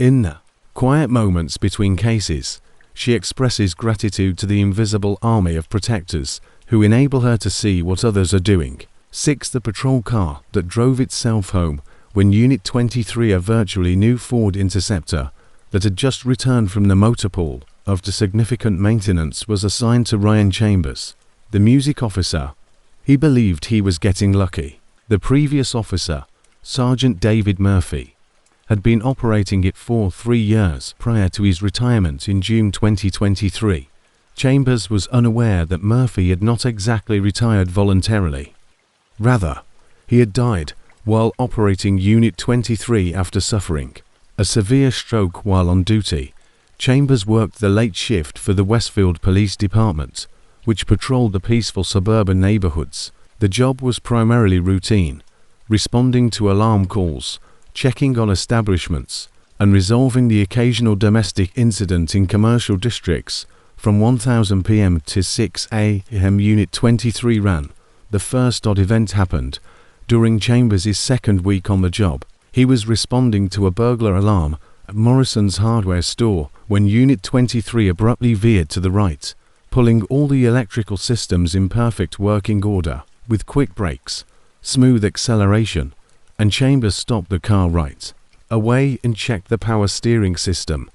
In the quiet moments between cases, she expresses gratitude to the invisible army of protectors who enable her to see what others are doing. 6. The patrol car that drove itself home when Unit 23, a virtually new Ford Interceptor that had just returned from the motor pool after significant maintenance, was assigned to Ryan Chambers, the music officer. He believed he was getting lucky. The previous officer, Sergeant David Murphy, had been operating it for 3 years prior to his retirement in June 2023. Chambers was unaware that Murphy had not exactly retired voluntarily. Rather, he had died while operating Unit 23 after suffering a severe stroke while on duty. Chambers worked the late shift for the Westfield Police Department, which patrolled the peaceful suburban neighborhoods. The job was primarily routine, responding to alarm calls, checking on establishments, and resolving the occasional domestic incident in commercial districts. From 1000 p.m. to 6 a.m. Unit 23 ran. The first odd event happened during Chambers' second week on the job. He was responding to a burglar alarm at Morrison's hardware store when Unit 23 abruptly veered to the right, pulling all the electrical systems in perfect working order. With quick brakes, smooth acceleration, and Chambers stopped the car right away and checked the power steering system,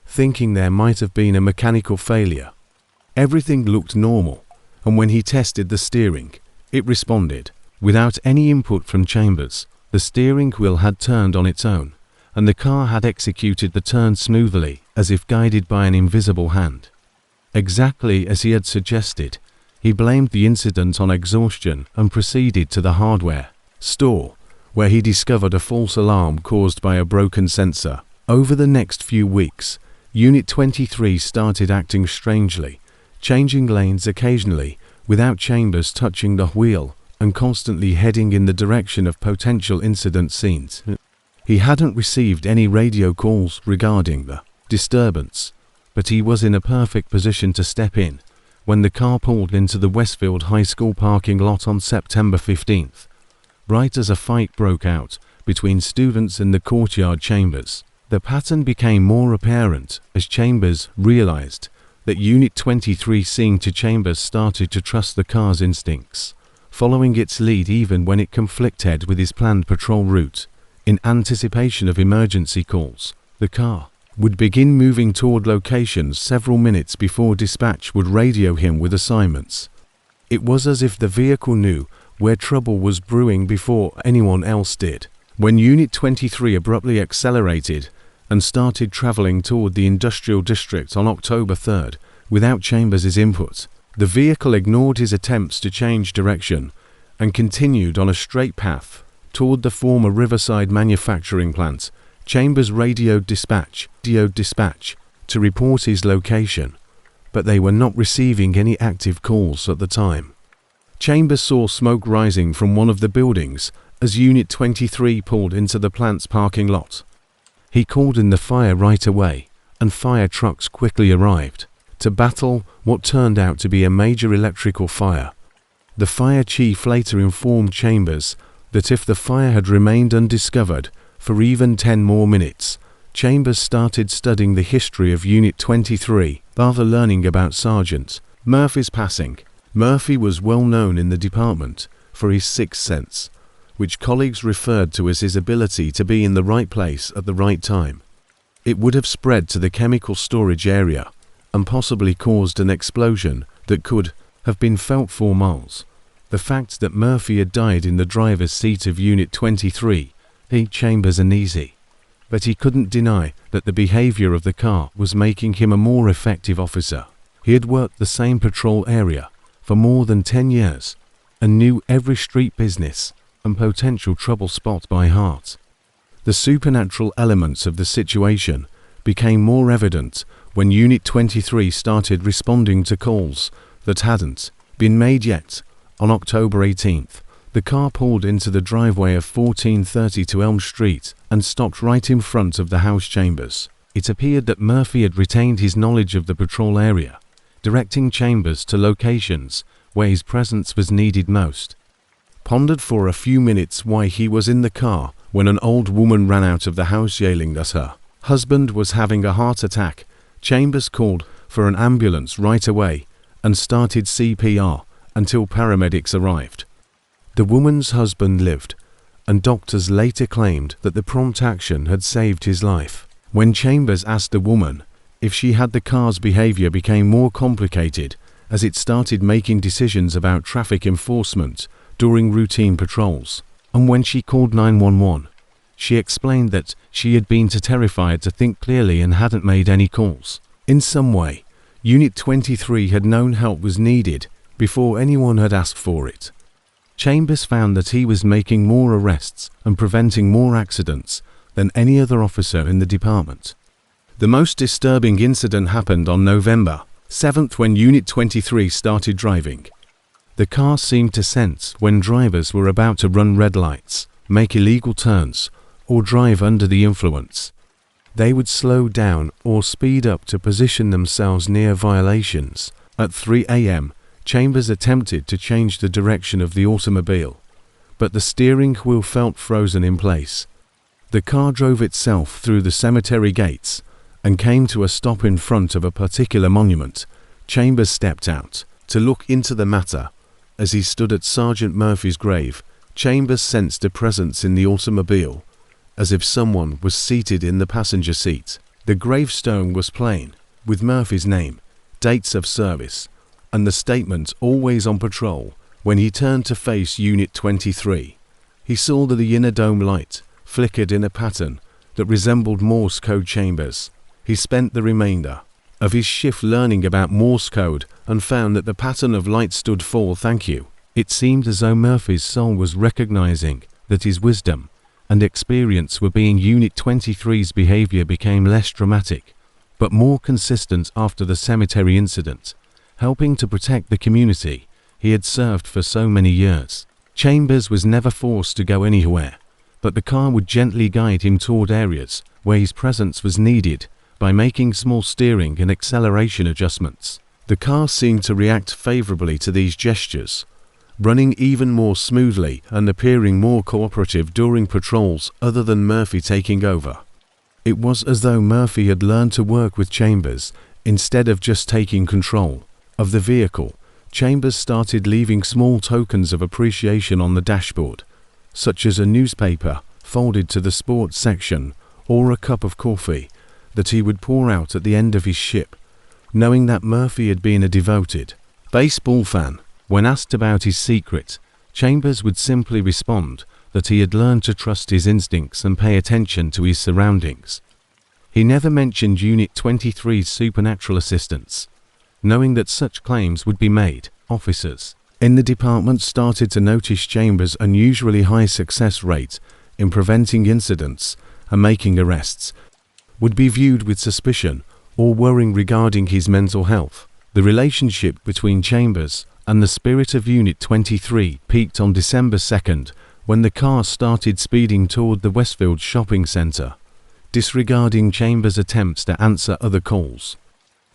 thinking there might have been a mechanical failure. Everything looked normal, and when he tested the steering, it responded. Without any input from Chambers, the steering wheel had turned on its own, and the car had executed the turn smoothly, as if guided by an invisible hand. Exactly as he had suggested, he blamed the incident on exhaustion and proceeded to the hardware store, where he discovered a false alarm caused by a broken sensor. Over the next few weeks, Unit 23 started acting strangely, changing lanes occasionally without Chambers touching the wheel, and constantly heading in the direction of potential incident scenes. He hadn't received any radio calls regarding the disturbance, but he was in a perfect position to step in when the car pulled into the Westfield High School parking lot on September 15th, right as a fight broke out between students in the courtyard. Chambers. The pattern became more apparent as Chambers realized that Unit 23 seeing to Chambers started to trust the car's instincts, following its lead even when it conflicted with his planned patrol route. In anticipation of emergency calls, the car would begin moving toward locations several minutes before dispatch would radio him with assignments. It was as if the vehicle knew where trouble was brewing before anyone else did. When Unit 23 abruptly accelerated and started traveling toward the industrial district on October 3rd without Chambers' input, the vehicle ignored his attempts to change direction and continued on a straight path toward the former Riverside manufacturing plant. Chambers radioed dispatch to report his location, but they were not receiving any active calls at the time. Chambers saw smoke rising from one of the buildings as Unit 23 pulled into the plant's parking lot. He called in the fire right away, and fire trucks quickly arrived to battle what turned out to be a major electrical fire. The fire chief later informed Chambers that if the fire had remained undiscovered for even 10 more minutes, Chambers started studying the history of Unit 23, rather learning about Sergeant Murphy's passing. Murphy was well known in the department for his sixth sense, which colleagues referred to as his ability to be in the right place at the right time. It would have spread to the chemical storage area and possibly caused an explosion that could have been felt for miles. The fact that Murphy had died in the driver's seat of Unit 23 made Chambers uneasy, but he couldn't deny that the behavior of the car was making him a more effective officer. He had worked the same patrol area for more than 10 years and knew every street business and potential trouble spot by heart. The supernatural elements of the situation became more evident when Unit 23 started responding to calls that hadn't been made yet. On October 18th, the car pulled into the driveway of 1432 Elm Street and stopped right in front of the house Chambers. It appeared that Murphy had retained his knowledge of the patrol area, directing Chambers to locations where his presence was needed most. Pondered for a few minutes why he was in the car when an old woman ran out of the house yelling that her husband was having a heart attack. Chambers called for an ambulance right away and started CPR until paramedics arrived. The woman's husband lived, and doctors later claimed that the prompt action had saved his life. When Chambers asked the woman if she had, the car's behavior became more complicated as it started making decisions about traffic enforcement during routine patrols. And when she called 911, she explained that she had been too terrified to think clearly and hadn't made any calls. In some way, Unit 23 had known help was needed before anyone had asked for it. Chambers found that he was making more arrests and preventing more accidents than any other officer in the department. The most disturbing incident happened on November 7th when Unit 23 started driving. The car seemed to sense when drivers were about to run red lights, make illegal turns, or drive under the influence. They would slow down or speed up to position themselves near violations. At 3 a.m., Chambers attempted to change the direction of the automobile, but the steering wheel felt frozen in place. The car drove itself through the cemetery gates and came to a stop in front of a particular monument. Chambers stepped out to look into the matter. As he stood at Sergeant Murphy's grave, Chambers sensed a presence in the automobile, as if someone was seated in the passenger seat. The gravestone was plain, with Murphy's name, dates of service, and the statement "always on patrol." When he turned to face Unit 23, he saw that the inner dome light flickered in a pattern that resembled Morse code. Chambers. He spent the remainder of his shift learning about Morse code and found that the pattern of light stood for "thank you." It seemed as though Murphy's soul was recognizing that his wisdom and experience were being. Unit 23's behavior became less dramatic, but more consistent after the cemetery incident, helping to protect the community he had served for so many years. Chambers was never forced to go anywhere, but the car would gently guide him toward areas where his presence was needed by making small steering and acceleration adjustments. The car seemed to react favorably to these gestures, running even more smoothly and appearing more cooperative during patrols other than Murphy taking over. It was as though Murphy had learned to work with Chambers Instead of just taking control of the vehicle, Chambers started leaving small tokens of appreciation on the dashboard, such as a newspaper folded to the sports section or a cup of coffee that he would pour out at the end of his shift. Knowing that Murphy had been a devoted baseball fan, when asked about his secret, Chambers would simply respond that he had learned to trust his instincts and pay attention to his surroundings. He never mentioned Unit 23's supernatural assistance. Knowing that such claims would be made, officers in the department started to notice Chambers' unusually high success rate in preventing incidents and making arrests would be viewed with suspicion or worrying regarding his mental health. The relationship between Chambers and the spirit of Unit 23 peaked on December 2nd when the car started speeding toward the Westfield shopping center, disregarding Chambers' attempts to answer other calls.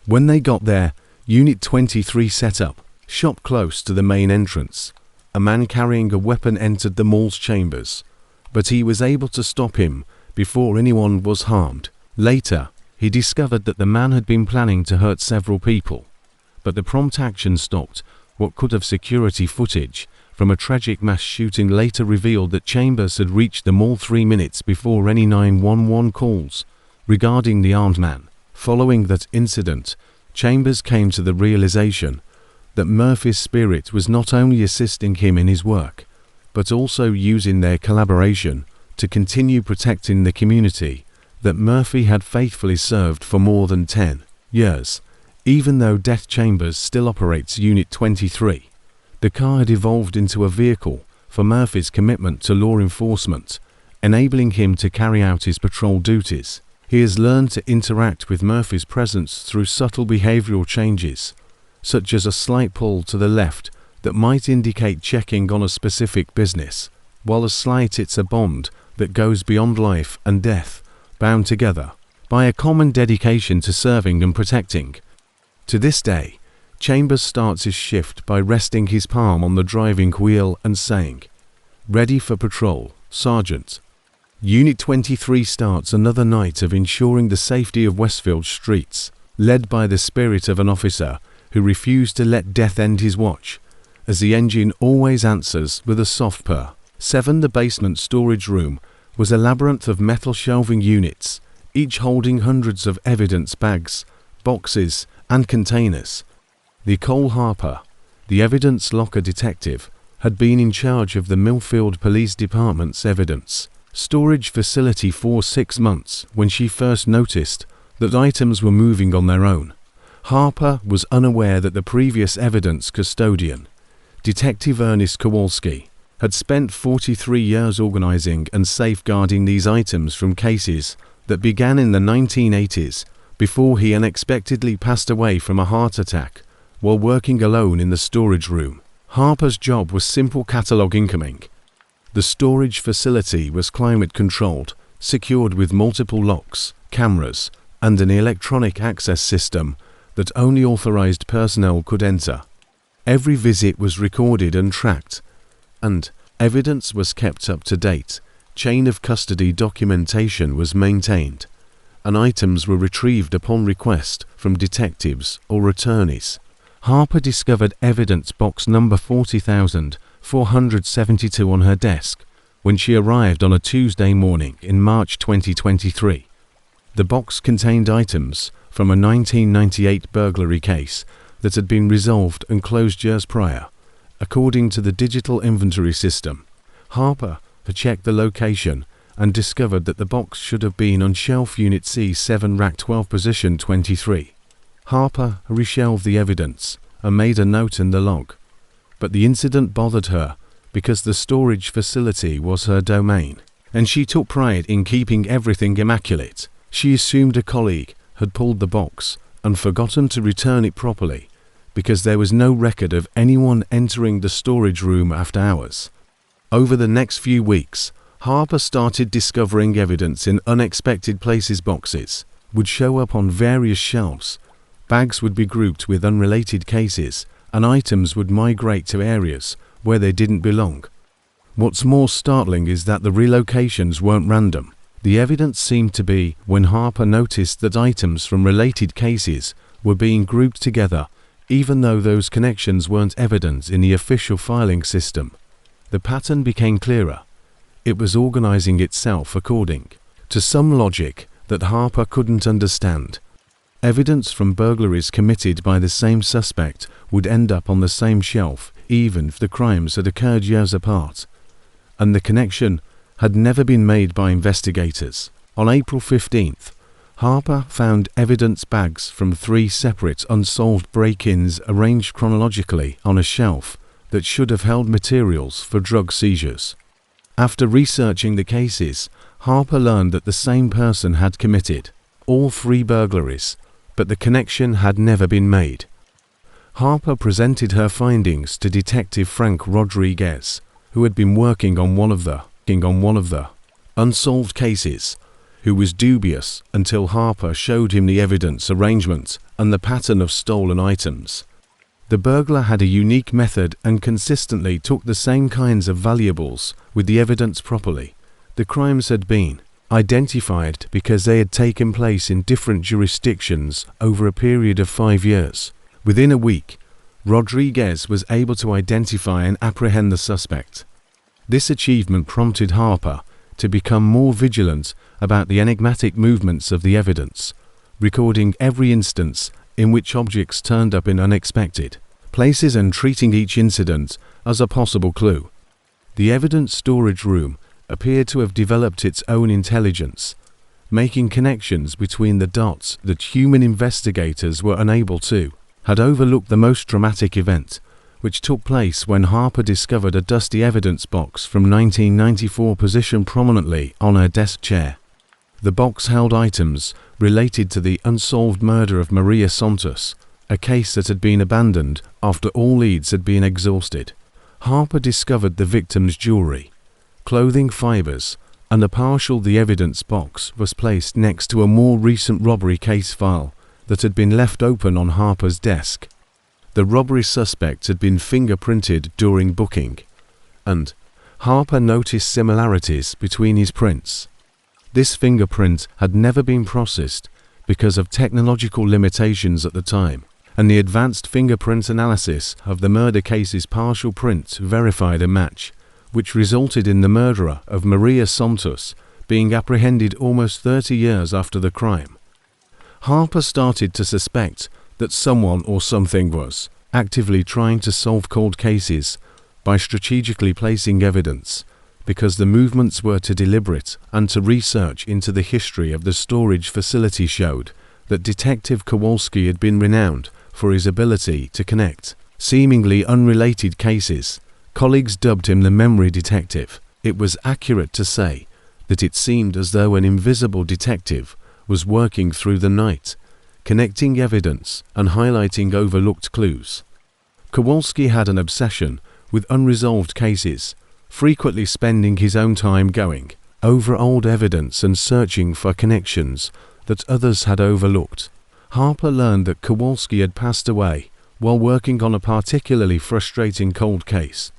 When they got there, Unit 23 set up shop close to the main entrance. A man carrying a weapon entered the mall's chambers, but he was able to stop him before anyone was harmed. Later, he discovered that the man had been planning to hurt several people, but the prompt action stopped what could have security footage from a tragic mass shooting later revealed that Chambers had reached the mall 3 minutes before any 911 calls regarding the armed man. Following that incident, Chambers came to the realization that Murphy's spirit was not only assisting him in his work, but also using their collaboration to continue protecting the community that Murphy had faithfully served for more than 10 years. Even though Death Chambers still operates Unit 23, the car had evolved into a vehicle for Murphy's commitment to law enforcement, enabling him to carry out his patrol duties. He has learned to interact with Murphy's presence through subtle behavioral changes, such as a slight pull to the left that might indicate checking on a specific business, while a slight it's a bond that goes beyond life and death, bound together by a common dedication to serving and protecting. To this day, Chambers starts his shift by resting his palm on the driving wheel and saying, "Ready for patrol, Sergeant." Unit 23 starts another night of ensuring the safety of Westfield streets, led by the spirit of an officer who refused to let death end his watch, as the engine always answers with a soft purr. 7. The basement storage room was a labyrinth of metal shelving units, each holding hundreds of evidence bags, boxes, and containers. Nicole Harper, the evidence locker detective, had been in charge of the Millfield Police Department's evidence storage facility for 6 months when she first noticed that items were moving on their own. Harper was unaware that the previous evidence custodian, Detective Ernest Kowalski, had spent 43 years organizing and safeguarding these items from cases that began in the 1980s before he unexpectedly passed away from a heart attack while working alone in the storage room. Harper's job was simple catalog incoming. The storage facility was climate controlled, secured with multiple locks, cameras, and an electronic access system that only authorized personnel could enter. Every visit was recorded and tracked, and evidence was kept up to date. Chain of custody documentation was maintained, and items were retrieved upon request from detectives or attorneys. Harper discovered evidence box number 40,472 on her desk when she arrived on a Tuesday morning in March 2023. The box contained items from a 1998 burglary case that had been resolved and closed years prior, according to the digital inventory system. Harper had checked the location and discovered that the box should have been on shelf Unit C7 Rack 12 position 23. Harper reshelved the evidence and made a note in the log, but the incident bothered her because the storage facility was her domain, and she took pride in keeping everything immaculate. She assumed a colleague had pulled the box and forgotten to return it properly because there was no record of anyone entering the storage room after hours. Over the next few weeks, Harper started discovering evidence in unexpected places. Boxes would show up on various shelves, bags would be grouped with unrelated cases, and items would migrate to areas where they didn't belong. What's more startling is that the relocations weren't random. The evidence seemed to be when Harper noticed that items from related cases were being grouped together, even though those connections weren't evident in the official filing system. The pattern became clearer. It was organizing itself according to some logic that Harper couldn't understand. Evidence from burglaries committed by the same suspect would end up on the same shelf, even if the crimes had occurred years apart. And the connection had never been made by investigators. On April 15th, Harper found evidence bags from 3 separate unsolved break-ins arranged chronologically on a shelf that should have held materials for drug seizures. After researching the cases, Harper learned that the same person had committed all 3 burglaries, but the connection had never been made. Harper presented her findings to Detective Frank Rodriguez, who had been working on one of the unsolved cases, who was dubious until Harper showed him the evidence arrangement and the pattern of stolen items. The burglar had a unique method and consistently took the same kinds of valuables with the evidence properly. The crimes had been identified because they had taken place in different jurisdictions over a period of 5 years. Within a week, Rodriguez was able to identify and apprehend the suspect. This achievement prompted Harper to become more vigilant about the enigmatic movements of the evidence, recording every instance in which objects turned up in unexpected places and treating each incident as a possible clue. The evidence storage room appeared to have developed its own intelligence, making connections between the dots that human investigators were unable to. Had overlooked the most dramatic event, which took place when Harper discovered a dusty evidence box from 1994 positioned prominently on her desk chair. The box held items related to the unsolved murder of Maria Santos, a case that had been abandoned after all leads had been exhausted. Harper discovered the victim's jewelry, clothing fibers, and a partial of the evidence box was placed next to a more recent robbery case file that had been left open on Harper's desk. The robbery suspect had been fingerprinted during booking, and Harper noticed similarities between his prints. This fingerprint had never been processed because of technological limitations at the time, and the advanced fingerprint analysis of the murder case's partial print verified a match, which resulted in the murderer of Maria Santos being apprehended almost 30 years after the crime. Harper started to suspect that someone or something was actively trying to solve cold cases by strategically placing evidence, because the movements were too deliberate, and to research into the history of the storage facility showed that Detective Kowalski had been renowned for his ability to connect seemingly unrelated cases. Colleagues dubbed him the memory detective. It was accurate to say that it seemed as though an invisible detective was working through the night, connecting evidence and highlighting overlooked clues. Kowalski had an obsession with unresolved cases, frequently spending his own time going over old evidence and searching for connections that others had overlooked. Harper learned that Kowalski had passed away while working on a particularly frustrating cold case,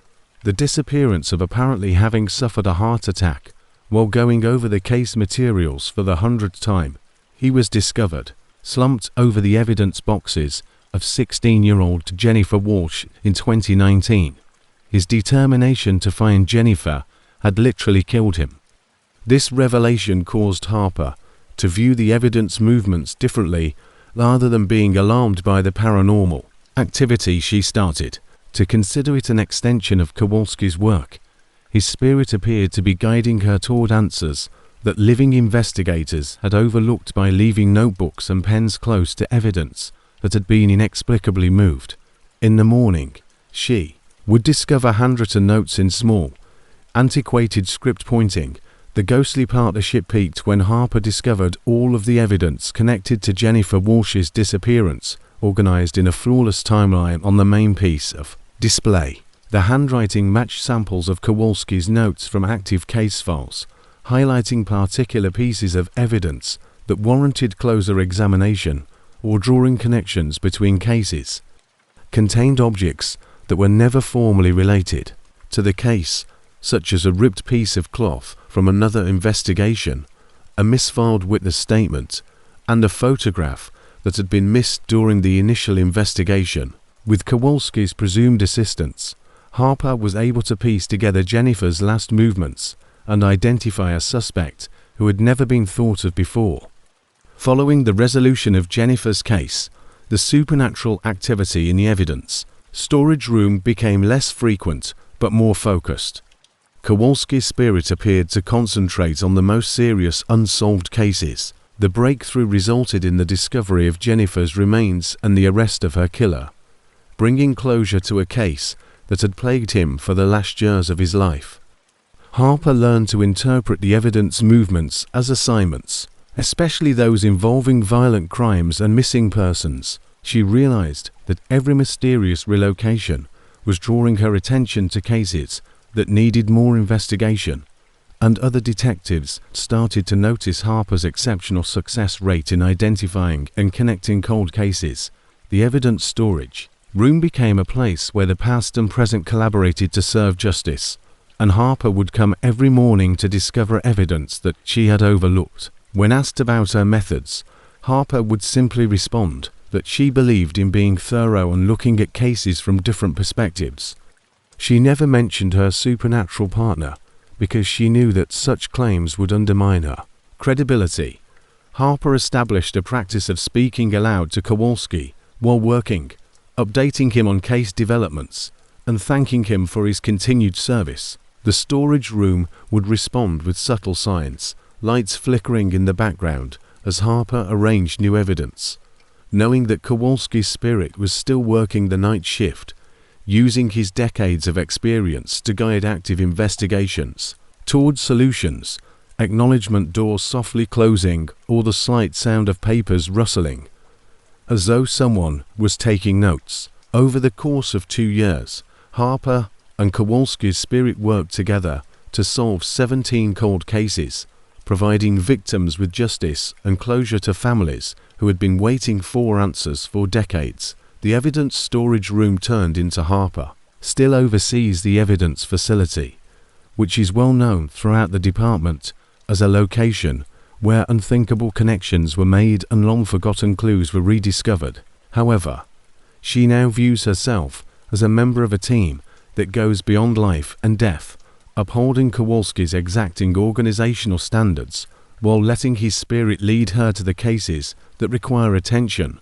the disappearance of apparently having suffered a heart attack while going over the case materials for the 100th time. He was discovered slumped over the evidence boxes of 16-year-old Jennifer Walsh in 2019. His determination to find Jennifer had literally killed him. This revelation caused Harper to view the evidence movements differently. Rather than being alarmed by the paranormal activity, she started to consider it an extension of Kowalski's work. His spirit appeared to be guiding her toward answers that living investigators had overlooked by leaving notebooks and pens close to evidence that had been inexplicably moved. In the morning, she would discover handwritten notes in small, antiquated script pointing. The ghostly partnership peaked when Harper discovered all of the evidence connected to Jennifer Walsh's disappearance, organized in a flawless timeline on the main piece of display. The handwriting matched samples of Kowalski's notes from active case files, highlighting particular pieces of evidence that warranted closer examination or drawing connections between cases. Contained objects that were never formally related to the case, such as a ripped piece of cloth from another investigation, a misfiled witness statement, and a photograph that had been missed during the initial investigation. With Kowalski's presumed assistance, Harper was able to piece together Jennifer's last movements and identify a suspect who had never been thought of before. Following the resolution of Jennifer's case, the supernatural activity in the evidence storage room became less frequent but more focused. Kowalski's spirit appeared to concentrate on the most serious unsolved cases. The breakthrough resulted in the discovery of Jennifer's remains and the arrest of her killer, bringing closure to a case that had plagued him for the last years of his life. Harper learned to interpret the evidence movements as assignments, especially those involving violent crimes and missing persons. She realized that every mysterious relocation was drawing her attention to cases that needed more investigation, and other detectives started to notice Harper's exceptional success rate in identifying and connecting cold cases. The evidence storage room became a place where the past and present collaborated to serve justice, and Harper would come every morning to discover evidence that she had overlooked. When asked about her methods, Harper would simply respond that she believed in being thorough and looking at cases from different perspectives. She never mentioned her supernatural partner because she knew that such claims would undermine her credibility. Harper established a practice of speaking aloud to Kowalski while working, updating him on case developments, and thanking him for his continued service. The storage room would respond with subtle signs, lights flickering in the background as Harper arranged new evidence. Knowing that Kowalski's spirit was still working the night shift, using his decades of experience to guide active investigations towards solutions, acknowledgement doors softly closing or the slight sound of papers rustling, as though someone was taking notes. Over the course of 2 years, Harper and Kowalski's spirit worked together to solve 17 cold cases, providing victims with justice and closure to families who had been waiting for answers for decades. The evidence storage room turned into Harper still oversees the evidence facility, which is well known throughout the department as a location where unthinkable connections were made and long-forgotten clues were rediscovered. However, she now views herself as a member of a team that goes beyond life and death, upholding Kowalski's exacting organizational standards while letting his spirit lead her to the cases that require attention.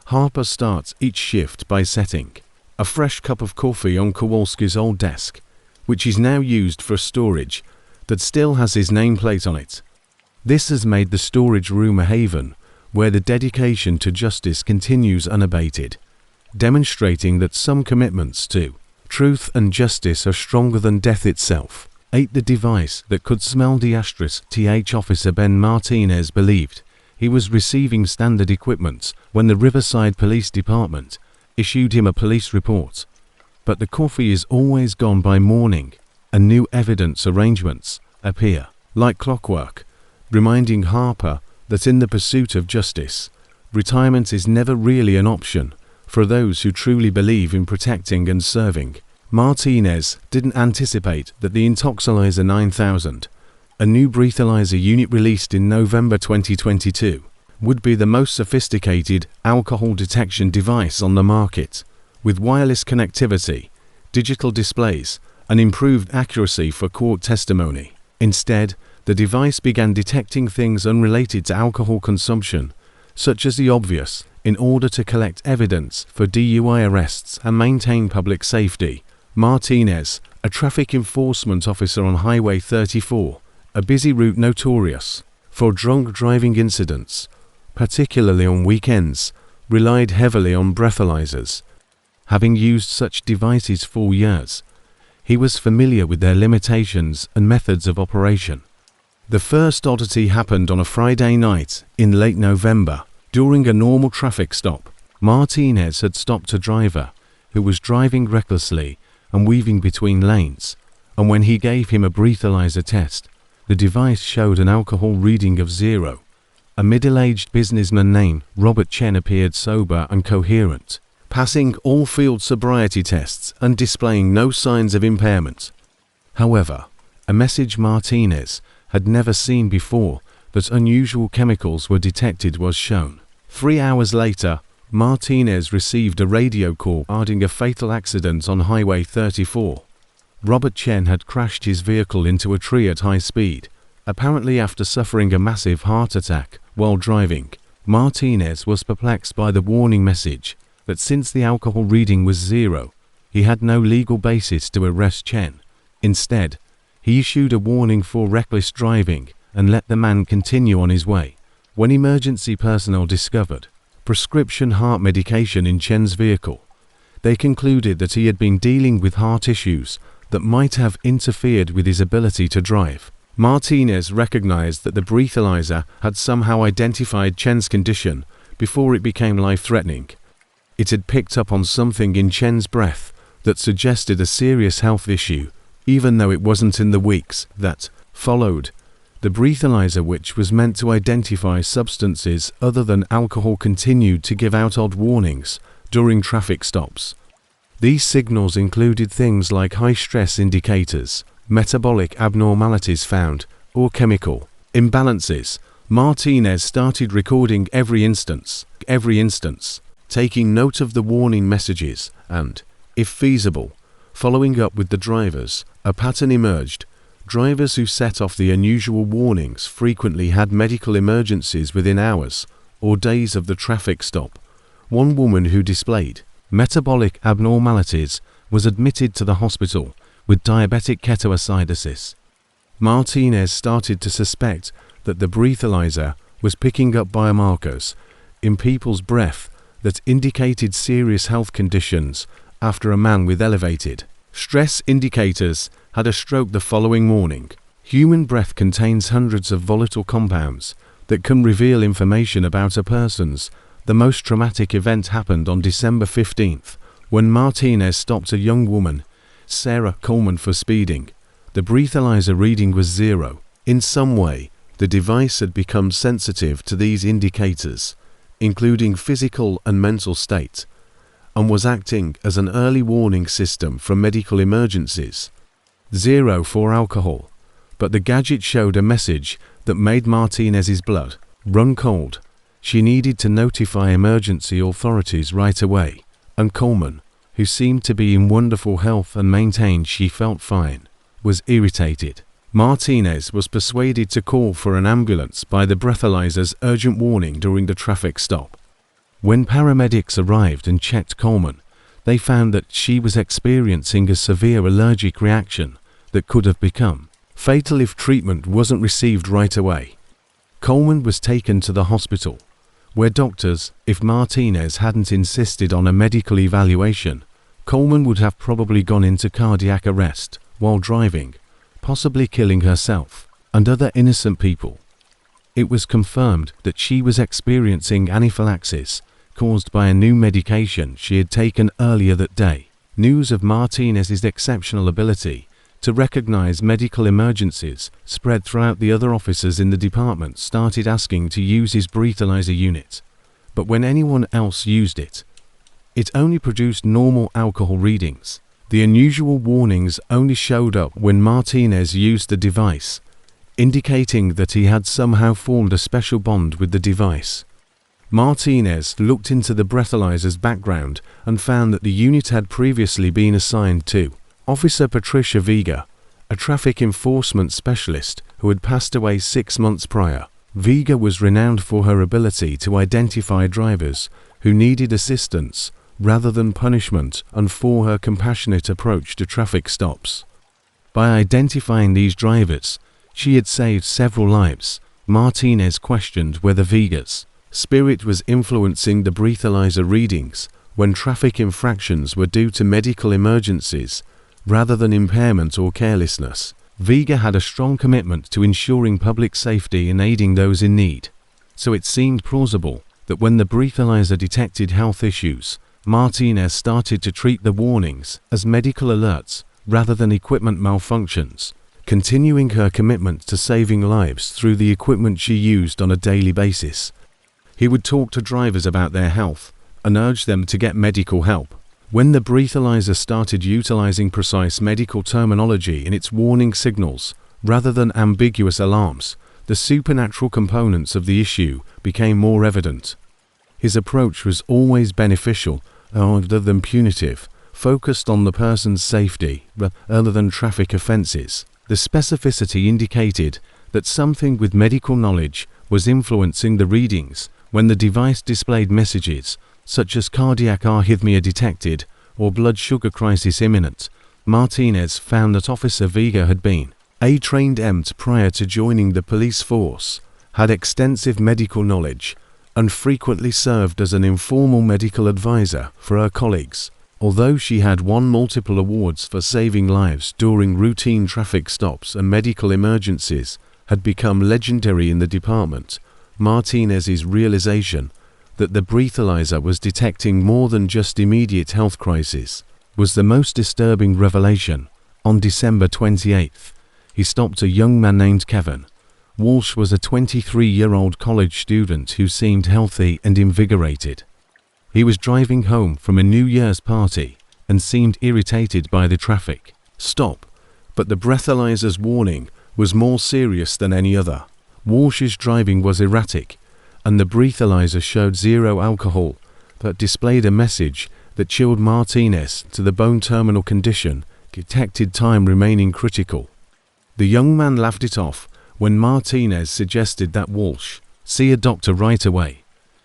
Harper starts each shift by setting a fresh cup of coffee on Kowalski's old desk, which is now used for storage that still has his nameplate on it. This has made the storage room a haven where the dedication to justice continues unabated, demonstrating that some commitments to truth and justice are stronger than death itself. 8. The device that could smell the asterisk. TH Officer Ben Martinez believed he was receiving standard equipment when the Riverside Police Department issued him a police report. But the coffee is always gone by morning, and new evidence arrangements appear like clockwork, reminding Harper that in the pursuit of justice, retirement is never really an option for those who truly believe in protecting and serving. Martinez didn't anticipate that the Intoxilyzer 9000, a new breathalyzer unit released in November 2022, would be the most sophisticated alcohol detection device on the market, with wireless connectivity, digital displays, and improved accuracy for court testimony. Instead, the device began detecting things unrelated to alcohol consumption, such as the obvious, in order to collect evidence for DUI arrests and maintain public safety. Martinez, a traffic enforcement officer on Highway 34, a busy route notorious for drunk driving incidents, particularly on weekends, relied heavily on breathalyzers. Having used such devices for years, he was familiar with their limitations and methods of operation. The first oddity happened on a Friday night in late November. During a normal traffic stop, Martinez had stopped a driver who was driving recklessly and weaving between lanes, and when he gave him a breathalyzer test, the device showed an alcohol reading of 0. A middle-aged businessman named Robert Chen appeared sober and coherent, passing all field sobriety tests and displaying no signs of impairment. However, a message Martinez had never seen before that unusual chemicals were detected was shown. 3 hours later, Martinez received a radio call regarding a fatal accident on Highway 34. Robert Chen had crashed his vehicle into a tree at high speed, apparently after suffering a massive heart attack while driving. Martinez was perplexed by the warning message that since the alcohol reading was 0, he had no legal basis to arrest Chen. Instead, he issued a warning for reckless driving and let the man continue on his way. When emergency personnel discovered prescription heart medication in Chen's vehicle, they concluded that he had been dealing with heart issues that might have interfered with his ability to drive. Martinez recognized that the breathalyzer had somehow identified Chen's condition before it became life-threatening. It had picked up on something in Chen's breath that suggested a serious health issue, even though it wasn't in the weeks that followed. The breathalyzer, which was meant to identify substances other than alcohol, continued to give out odd warnings during traffic stops. These signals included things like high-stress indicators, metabolic abnormalities found, or chemical imbalances. Martinez started recording every instance, taking note of the warning messages and, if feasible, following up with the drivers. A pattern emerged. Drivers who set off the unusual warnings frequently had medical emergencies within hours or days of the traffic stop. One woman who displayed metabolic abnormalities was admitted to the hospital with diabetic ketoacidosis. Martinez started to suspect that the breathalyzer was picking up biomarkers in people's breath that indicated serious health conditions after a man with elevated stress indicators had a stroke the following morning. Human breath contains hundreds of volatile compounds that can reveal information about a person's. The most traumatic event happened on December 15th, when Martinez stopped a young woman, Sarah Coleman, for speeding. The breathalyzer reading was 0. In some way, the device had become sensitive to these indicators, including physical and mental state, and was acting as an early warning system from medical emergencies. 0 for alcohol, but the gadget showed a message that made Martinez's blood run cold. She needed to notify emergency authorities right away, and Coleman, who seemed to be in wonderful health and maintained she felt fine, was irritated. Martinez was persuaded to call for an ambulance by the breathalyzer's urgent warning during the traffic stop. When paramedics arrived and checked Coleman, they found that she was experiencing a severe allergic reaction that could have become fatal if treatment wasn't received right away. Coleman was taken to the hospital, where doctors, if Martinez hadn't insisted on a medical evaluation, Coleman would have probably gone into cardiac arrest while driving, possibly killing herself and other innocent people. It was confirmed that she was experiencing anaphylaxis caused by a new medication she had taken earlier that day. News of Martinez's exceptional ability to recognize medical emergencies spread throughout. The other officers in the department started asking to use his breathalyzer unit, but when anyone else used it, it only produced normal alcohol readings. The unusual warnings only showed up when Martinez used the device, indicating that he had somehow formed a special bond with the device. Martinez looked into the breathalyzer's background and found that the unit had previously been assigned to Officer Patricia Vega, a traffic enforcement specialist who had passed away 6 months prior. Vega was renowned for her ability to identify drivers who needed assistance rather than punishment and for her compassionate approach to traffic stops. By identifying these drivers, she had saved several lives. Martinez questioned whether Vega's spirit was influencing the breathalyzer readings when traffic infractions were due to medical emergencies rather than impairment or carelessness. Vega had a strong commitment to ensuring public safety and aiding those in need, so it seemed plausible that when the breathalyzer detected health issues, Martinez started to treat the warnings as medical alerts rather than equipment malfunctions, continuing her commitment to saving lives through the equipment she used on a daily basis. He would talk to drivers about their health and urge them to get medical help. When the breathalyzer started utilizing precise medical terminology in its warning signals rather than ambiguous alarms, the supernatural components of the issue became more evident. His approach was always beneficial rather than punitive, focused on the person's safety rather than traffic offences. The specificity indicated that something with medical knowledge was influencing the readings when the device displayed messages such as cardiac arrhythmia detected or blood sugar crisis imminent. Martinez found that Officer Vega had been a trained EMT prior to joining the police force, had extensive medical knowledge, and frequently served as an informal medical advisor for her colleagues. Although she had won multiple awards for saving lives during routine traffic stops and medical emergencies had become legendary in the department, Martinez's realization that the breathalyzer was detecting more than just immediate health crises was the most disturbing revelation. On December 28th, he stopped a young man named Kevin. Walsh was a 23-year-old college student who seemed healthy and invigorated. He was driving home from a New Year's party and seemed irritated by the traffic stop, but the breathalyzer's warning was more serious than any other. Walsh's driving was erratic, and the breathalyzer showed zero alcohol, but displayed a message that chilled Martinez to the bone terminal condition, detected time remaining critical. The young man laughed it off when Martinez suggested that Walsh see a doctor right away,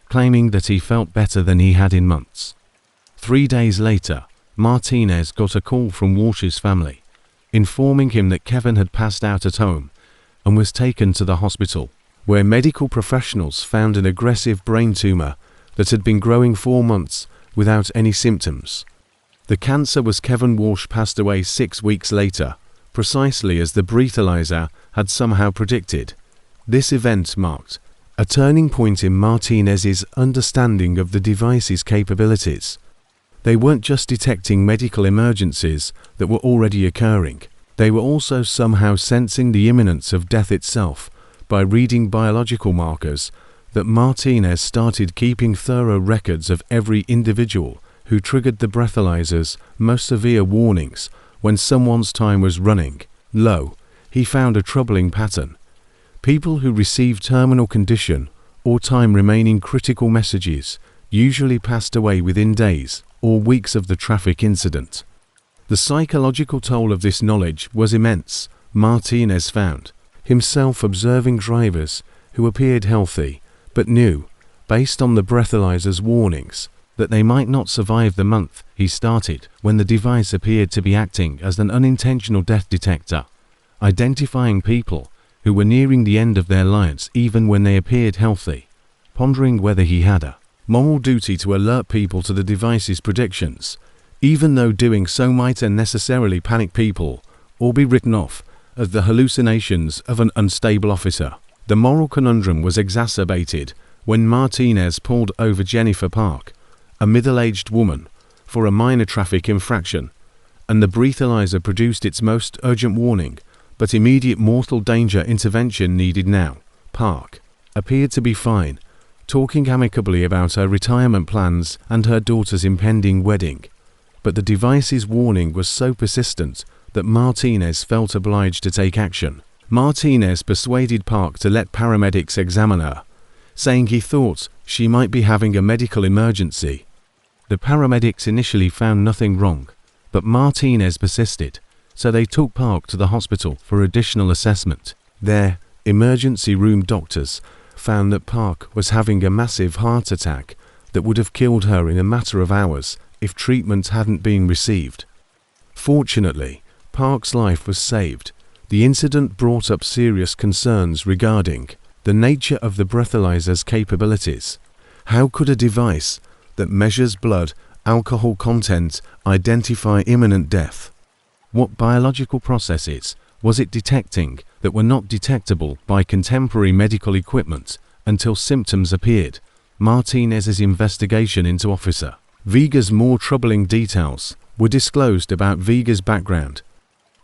claiming that he felt better than he had in months. 3 days later, Martinez got a call from Walsh's family, informing him that Kevin had passed out at home and was taken to the hospital, where medical professionals found an aggressive brain tumor that had been growing 4 months without any symptoms. The cancer was Kevin Walsh passed away 6 weeks later, precisely as the breathalyzer had somehow predicted. This event marked a turning point in Martinez's understanding of the device's capabilities. They weren't just detecting medical emergencies that were already occurring, they were also somehow sensing the imminence of death itself by reading biological markers that Martinez started keeping thorough records of every individual who triggered the breathalyzer's most severe warnings when someone's time was running low. He found a troubling pattern. People who received terminal condition or time remaining critical messages usually passed away within days or weeks of the traffic incident. The psychological toll of this knowledge was immense. Martinez found himself observing drivers who appeared healthy but knew, based on the breathalyzer's warnings, that they might not survive the month he started when the device appeared to be acting as an unintentional death detector, identifying people who were nearing the end of their lives even when they appeared healthy, pondering whether he had a moral duty to alert people to the device's predictions, even though doing so might unnecessarily panic people or be written off as the hallucinations of an unstable officer. The moral conundrum was exacerbated when Martinez pulled over Jennifer Park, a middle-aged woman, for a minor traffic infraction, and the breathalyzer produced its most urgent warning, but immediate mortal danger intervention needed now. Park appeared to be fine, talking amicably about her retirement plans and her daughter's impending wedding, but the device's warning was so persistent that Martinez felt obliged to take action. Martinez persuaded Park to let paramedics examine her, saying he thought she might be having a medical emergency. The paramedics initially found nothing wrong, but Martinez persisted, so they took Park to the hospital for additional assessment. There, emergency room doctors found that Park was having a massive heart attack that would have killed her in a matter of hours if treatment hadn't been received. Fortunately, Park's life was saved. The incident brought up serious concerns regarding the nature of the breathalyzer's capabilities. How could a device that measures blood alcohol content identify imminent death? What biological processes was it detecting that were not detectable by contemporary medical equipment until symptoms appeared? Martinez's investigation into Officer Vega's more troubling details were disclosed about Vega's background.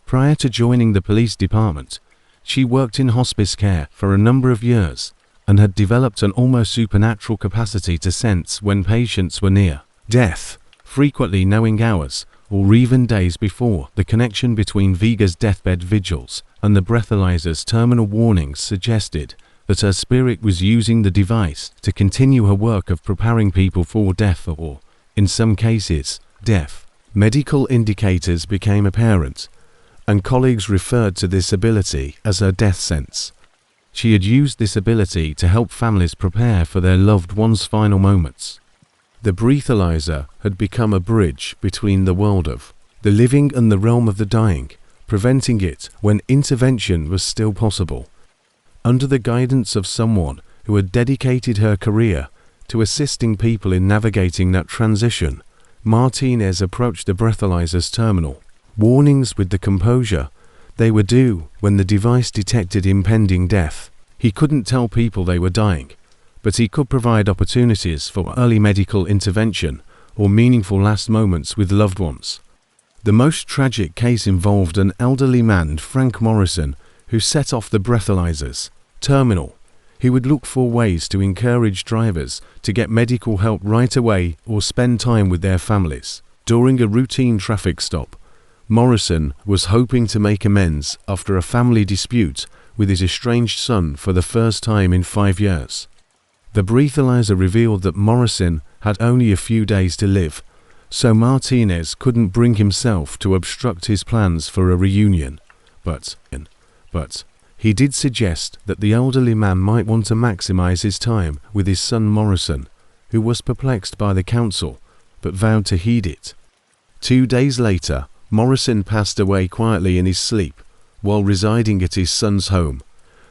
Prior to joining the police department, she worked in hospice care for a number of years and had developed an almost supernatural capacity to sense when patients were near death, frequently knowing hours or even days before. The connection between Vega's deathbed vigils and the breathalyzer's terminal warnings suggested that her spirit was using the device to continue her work of preparing people for death or, in some cases, death. Medical indicators became apparent, and colleagues referred to this ability as her death sense. She had used this ability to help families prepare for their loved ones' final moments. The breathalyzer had become a bridge between the world of the living and the realm of the dying, preventing it when intervention was still possible. Under the guidance of someone who had dedicated her career to assisting people in navigating that transition, Martinez approached the breathalyzer's terminal. Warnings with the composure they were due when the device detected impending death. He couldn't tell people they were dying, but he could provide opportunities for early medical intervention or meaningful last moments with loved ones. The most tragic case involved an elderly man, Frank Morrison, who set off the breathalyzer's terminal. He would look for ways to encourage drivers to get medical help right away or spend time with their families. During a routine traffic stop, Morrison was hoping to make amends after a family dispute with his estranged son for the first time in 5 years. The breathalyzer revealed that Morrison had only a few days to live, so Martinez couldn't bring himself to obstruct his plans for a reunion. But he did suggest that the elderly man might want to maximize his time with his son Morrison, who was perplexed by the counsel, but vowed to heed it. 2 days later, Morrison passed away quietly in his sleep while residing at his son's home.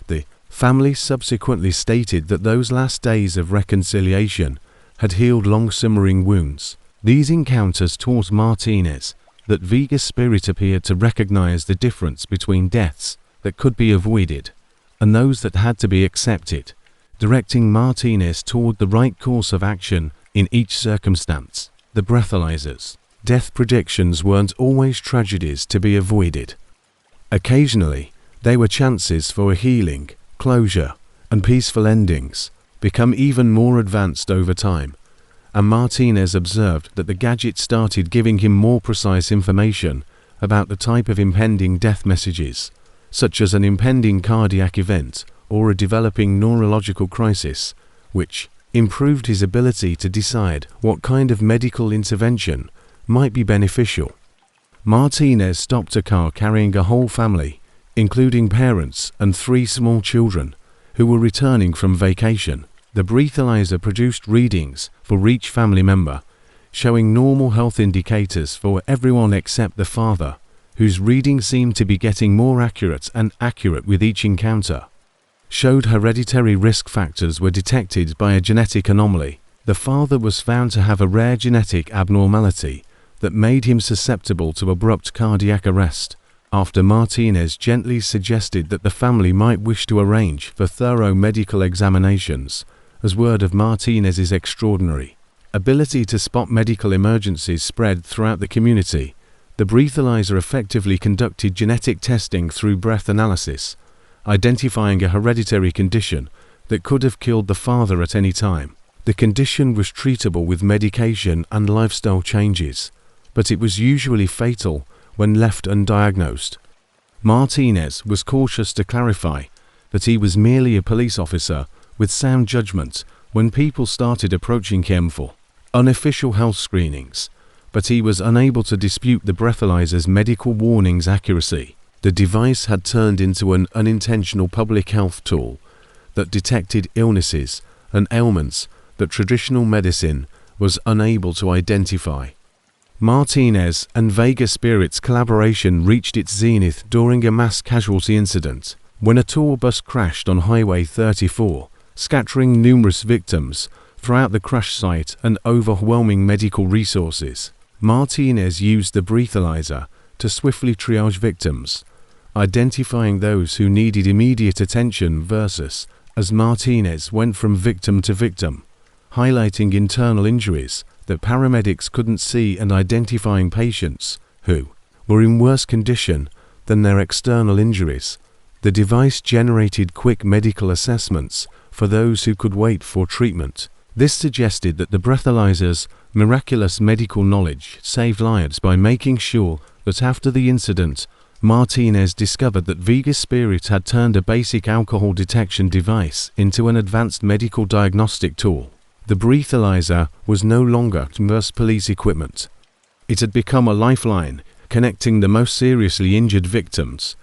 The family subsequently stated that those last days of reconciliation had healed long-simmering wounds. These encounters taught Martinez that Vega's spirit appeared to recognize the difference between deaths that could be avoided and those that had to be accepted, directing Martinez toward the right course of action in each circumstance. The breathalyzers' death predictions weren't always tragedies to be avoided. Occasionally, they were chances for healing, closure, and peaceful endings, become even more advanced over time, and Martinez observed that the gadget started giving him more precise information about the type of impending death messages, such as an impending cardiac event or a developing neurological crisis, which improved his ability to decide what kind of medical intervention might be beneficial. Martinez stopped a car carrying a whole family, including parents and 3 small children, who were returning from vacation. The breathalyzer produced readings for each family member, showing normal health indicators for everyone except the father, whose readings seemed to be getting more accurate with each encounter. Showed hereditary risk factors were detected by a genetic anomaly. The father was found to have a rare genetic abnormality that made him susceptible to abrupt cardiac arrest, after Martinez gently suggested that the family might wish to arrange for thorough medical examinations, as word of Martinez's extraordinary ability to spot medical emergencies spread throughout the community. The breathalyzer effectively conducted genetic testing through breath analysis, identifying a hereditary condition that could have killed the father at any time. The condition was treatable with medication and lifestyle changes, but it was usually fatal when left undiagnosed. Martinez was cautious to clarify that he was merely a police officer with sound judgment when people started approaching him for unofficial health screenings, but he was unable to dispute the breathalyzer's medical warnings' accuracy. The device had turned into an unintentional public health tool that detected illnesses and ailments that traditional medicine was unable to identify. Martinez and Vega Spirit's collaboration reached its zenith during a mass casualty incident, when a tour bus crashed on Highway 34, scattering numerous victims throughout the crash site and overwhelming medical resources. Martinez used the breathalyzer to swiftly triage victims, identifying those who needed immediate attention versus as Martinez went from victim to victim, highlighting internal injuries that paramedics couldn't see and identifying patients who were in worse condition than their external injuries. The device generated quick medical assessments for those who could wait for treatment. This suggested that the breathalyzer's miraculous medical knowledge saved lives by making sure that after the incident, Martinez discovered that Vega's spirit had turned a basic alcohol detection device into an advanced medical diagnostic tool. The breathalyzer was no longer just police equipment. It had become a lifeline, connecting the most seriously injured victims.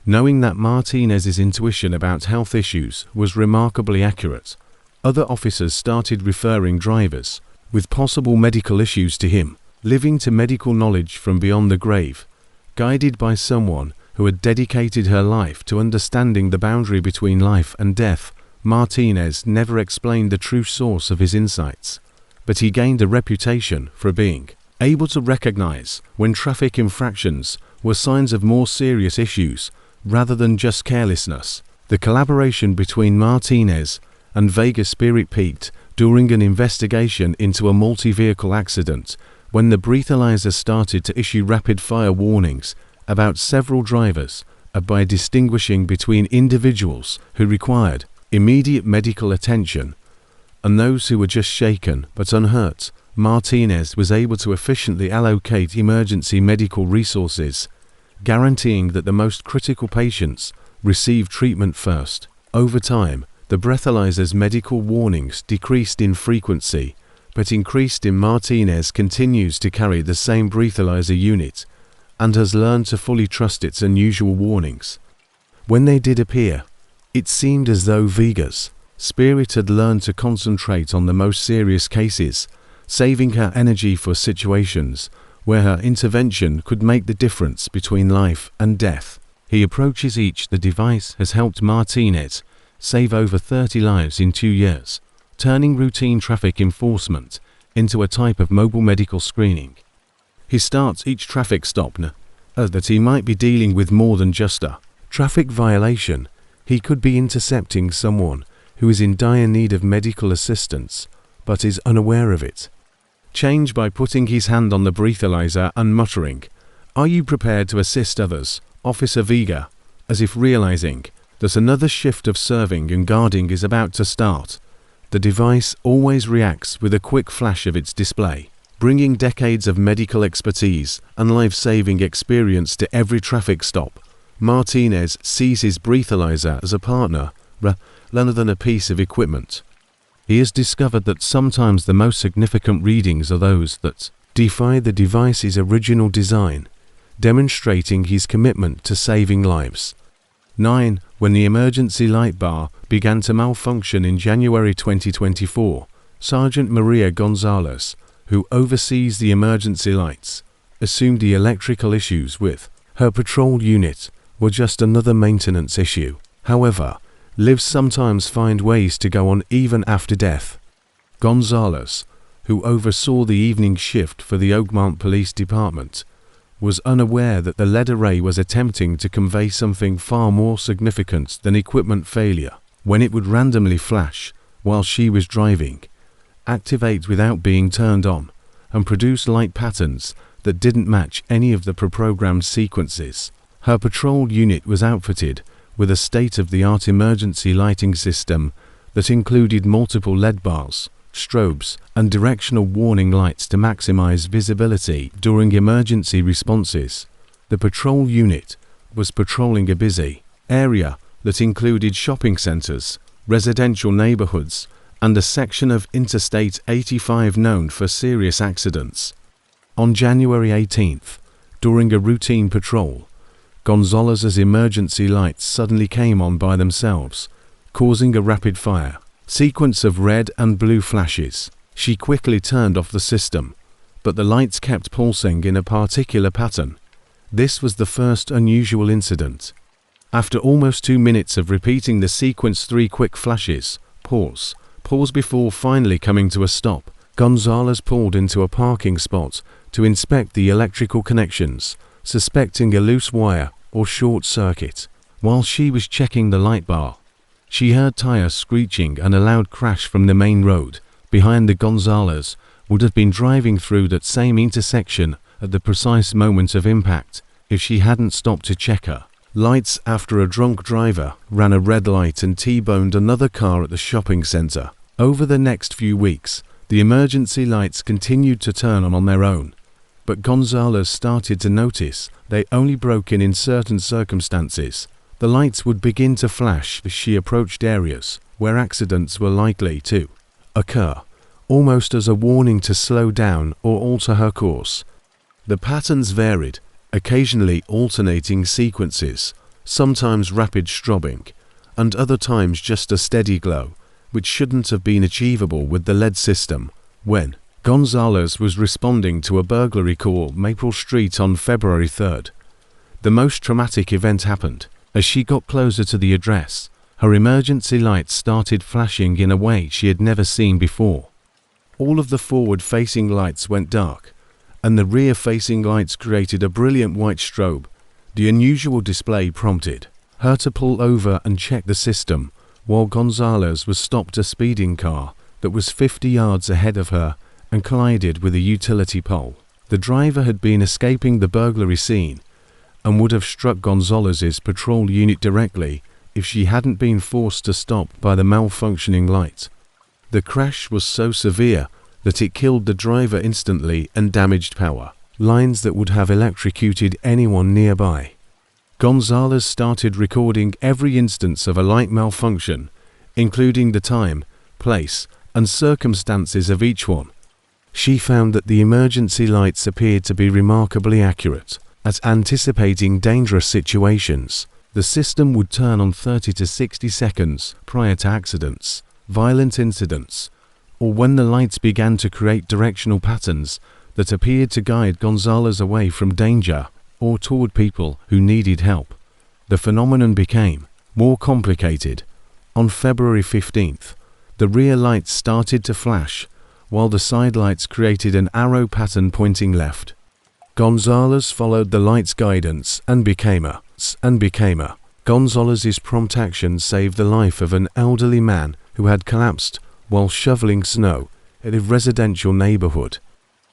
Knowing that Martinez's intuition about health issues was remarkably accurate, other officers started referring drivers with possible medical issues to him. Living to medical knowledge from beyond the grave, guided by someone who had dedicated her life to understanding the boundary between life and death, Martinez never explained the true source of his insights, but he gained a reputation for being able to recognize when traffic infractions were signs of more serious issues rather than just carelessness. The collaboration between Martinez and Vega's spirit peaked during an investigation into a multi-vehicle accident when the breathalyzer started to issue rapid-fire warnings about several drivers by distinguishing between individuals who required immediate medical attention and those who were just shaken but unhurt. Martinez was able to efficiently allocate emergency medical resources, guaranteeing that the most critical patients received treatment first. Over time, the breathalyzer's medical warnings decreased in frequency, but increased in. Martinez continues to carry the same breathalyzer unit and has learned to fully trust its unusual warnings. When they did appear, it seemed as though Vega's spirit had learned to concentrate on the most serious cases, saving her energy for situations where her intervention could make the difference between life and death. He approaches each. The device has helped Martinez save over 30 lives in 2 years, turning routine traffic enforcement into a type of mobile medical screening. He starts each traffic stop that he might be dealing with more than just a traffic violation. He could be intercepting someone who is in dire need of medical assistance but is unaware of it. Change by putting his hand on the breathalyzer and muttering, "Are you prepared to assist others, Officer Vega?" as if realizing that another shift of serving and guarding is about to start. The device always reacts with a quick flash of its display, bringing decades of medical expertise and life-saving experience to every traffic stop. Martinez sees his breathalyzer as a partner rather than a piece of equipment. He has discovered that sometimes the most significant readings are those that defy the device's original design, demonstrating his commitment to saving lives. 9. When the emergency light bar began to malfunction in January 2024, Sergeant Maria Gonzalez, who oversees the emergency lights, assumed the electrical issues with her patrol unit were just another maintenance issue. However, lives sometimes find ways to go on even after death. Gonzalez, who oversaw the evening shift for the Oakmont Police Department, was unaware that the lead array was attempting to convey something far more significant than equipment failure when it would randomly flash while she was driving, activate without being turned on, and produce light patterns that didn't match any of the pre-programmed sequences. Her patrol unit was outfitted with a state-of-the-art emergency lighting system that included multiple LED bars, strobes, and directional warning lights to maximize visibility during emergency responses. The patrol unit was patrolling a busy area that included shopping centers, residential neighborhoods, and a section of Interstate 85 known for serious accidents. On January 18th, during a routine patrol, Gonzalez's emergency lights suddenly came on by themselves, causing a rapid-fire sequence of red and blue flashes. She quickly turned off the system, but the lights kept pulsing in a particular pattern. This was the first unusual incident. After almost 2 minutes of repeating the sequence, 3 quick flashes, pause before finally coming to a stop, Gonzalez pulled into a parking spot to inspect the electrical connections, suspecting a loose wire or short circuit. While she was checking the light bar, she heard tires screeching and a loud crash from the main road behind. The Gonzalez would have been driving through that same intersection at the precise moment of impact if she hadn't stopped to check her lights after a drunk driver ran a red light and T-boned another car at the shopping center. Over the next few weeks, the emergency lights continued to turn on their own, but Gonzalez started to notice they only broke in certain circumstances. The lights would begin to flash as she approached areas where accidents were likely to occur, almost as a warning to slow down or alter her course. The patterns varied, occasionally alternating sequences, sometimes rapid strobing, and other times just a steady glow, which shouldn't have been achievable with the LED system. When Gonzalez was responding to a burglary call Maple Street on February 3rd, the most traumatic event happened. As she got closer to the address, her emergency lights started flashing in a way she had never seen before. All of the forward-facing lights went dark, and the rear-facing lights created a brilliant white strobe. The unusual display prompted her to pull over and check the system, while Gonzalez was stopped a speeding car that was 50 yards ahead of her and collided with a utility pole. The driver had been escaping the burglary scene and would have struck Gonzalez's patrol unit directly if she hadn't been forced to stop by the malfunctioning light. The crash was so severe that it killed the driver instantly and damaged power lines that would have electrocuted anyone nearby. Gonzalez started recording every instance of a light malfunction, including the time, place, and circumstances of each one. She found that the emergency lights appeared to be remarkably accurate at anticipating dangerous situations. The system would turn on 30 to 60 seconds prior to accidents, violent incidents, or when the lights began to create directional patterns that appeared to guide Gonzalez away from danger or toward people who needed help. The phenomenon became more complicated. On February 15th, the rear lights started to flash, while the side lights created an arrow pattern pointing left. Gonzalez followed the light's guidance and became a. Gonzalez's prompt action saved the life of an elderly man who had collapsed while shoveling snow in a residential neighborhood.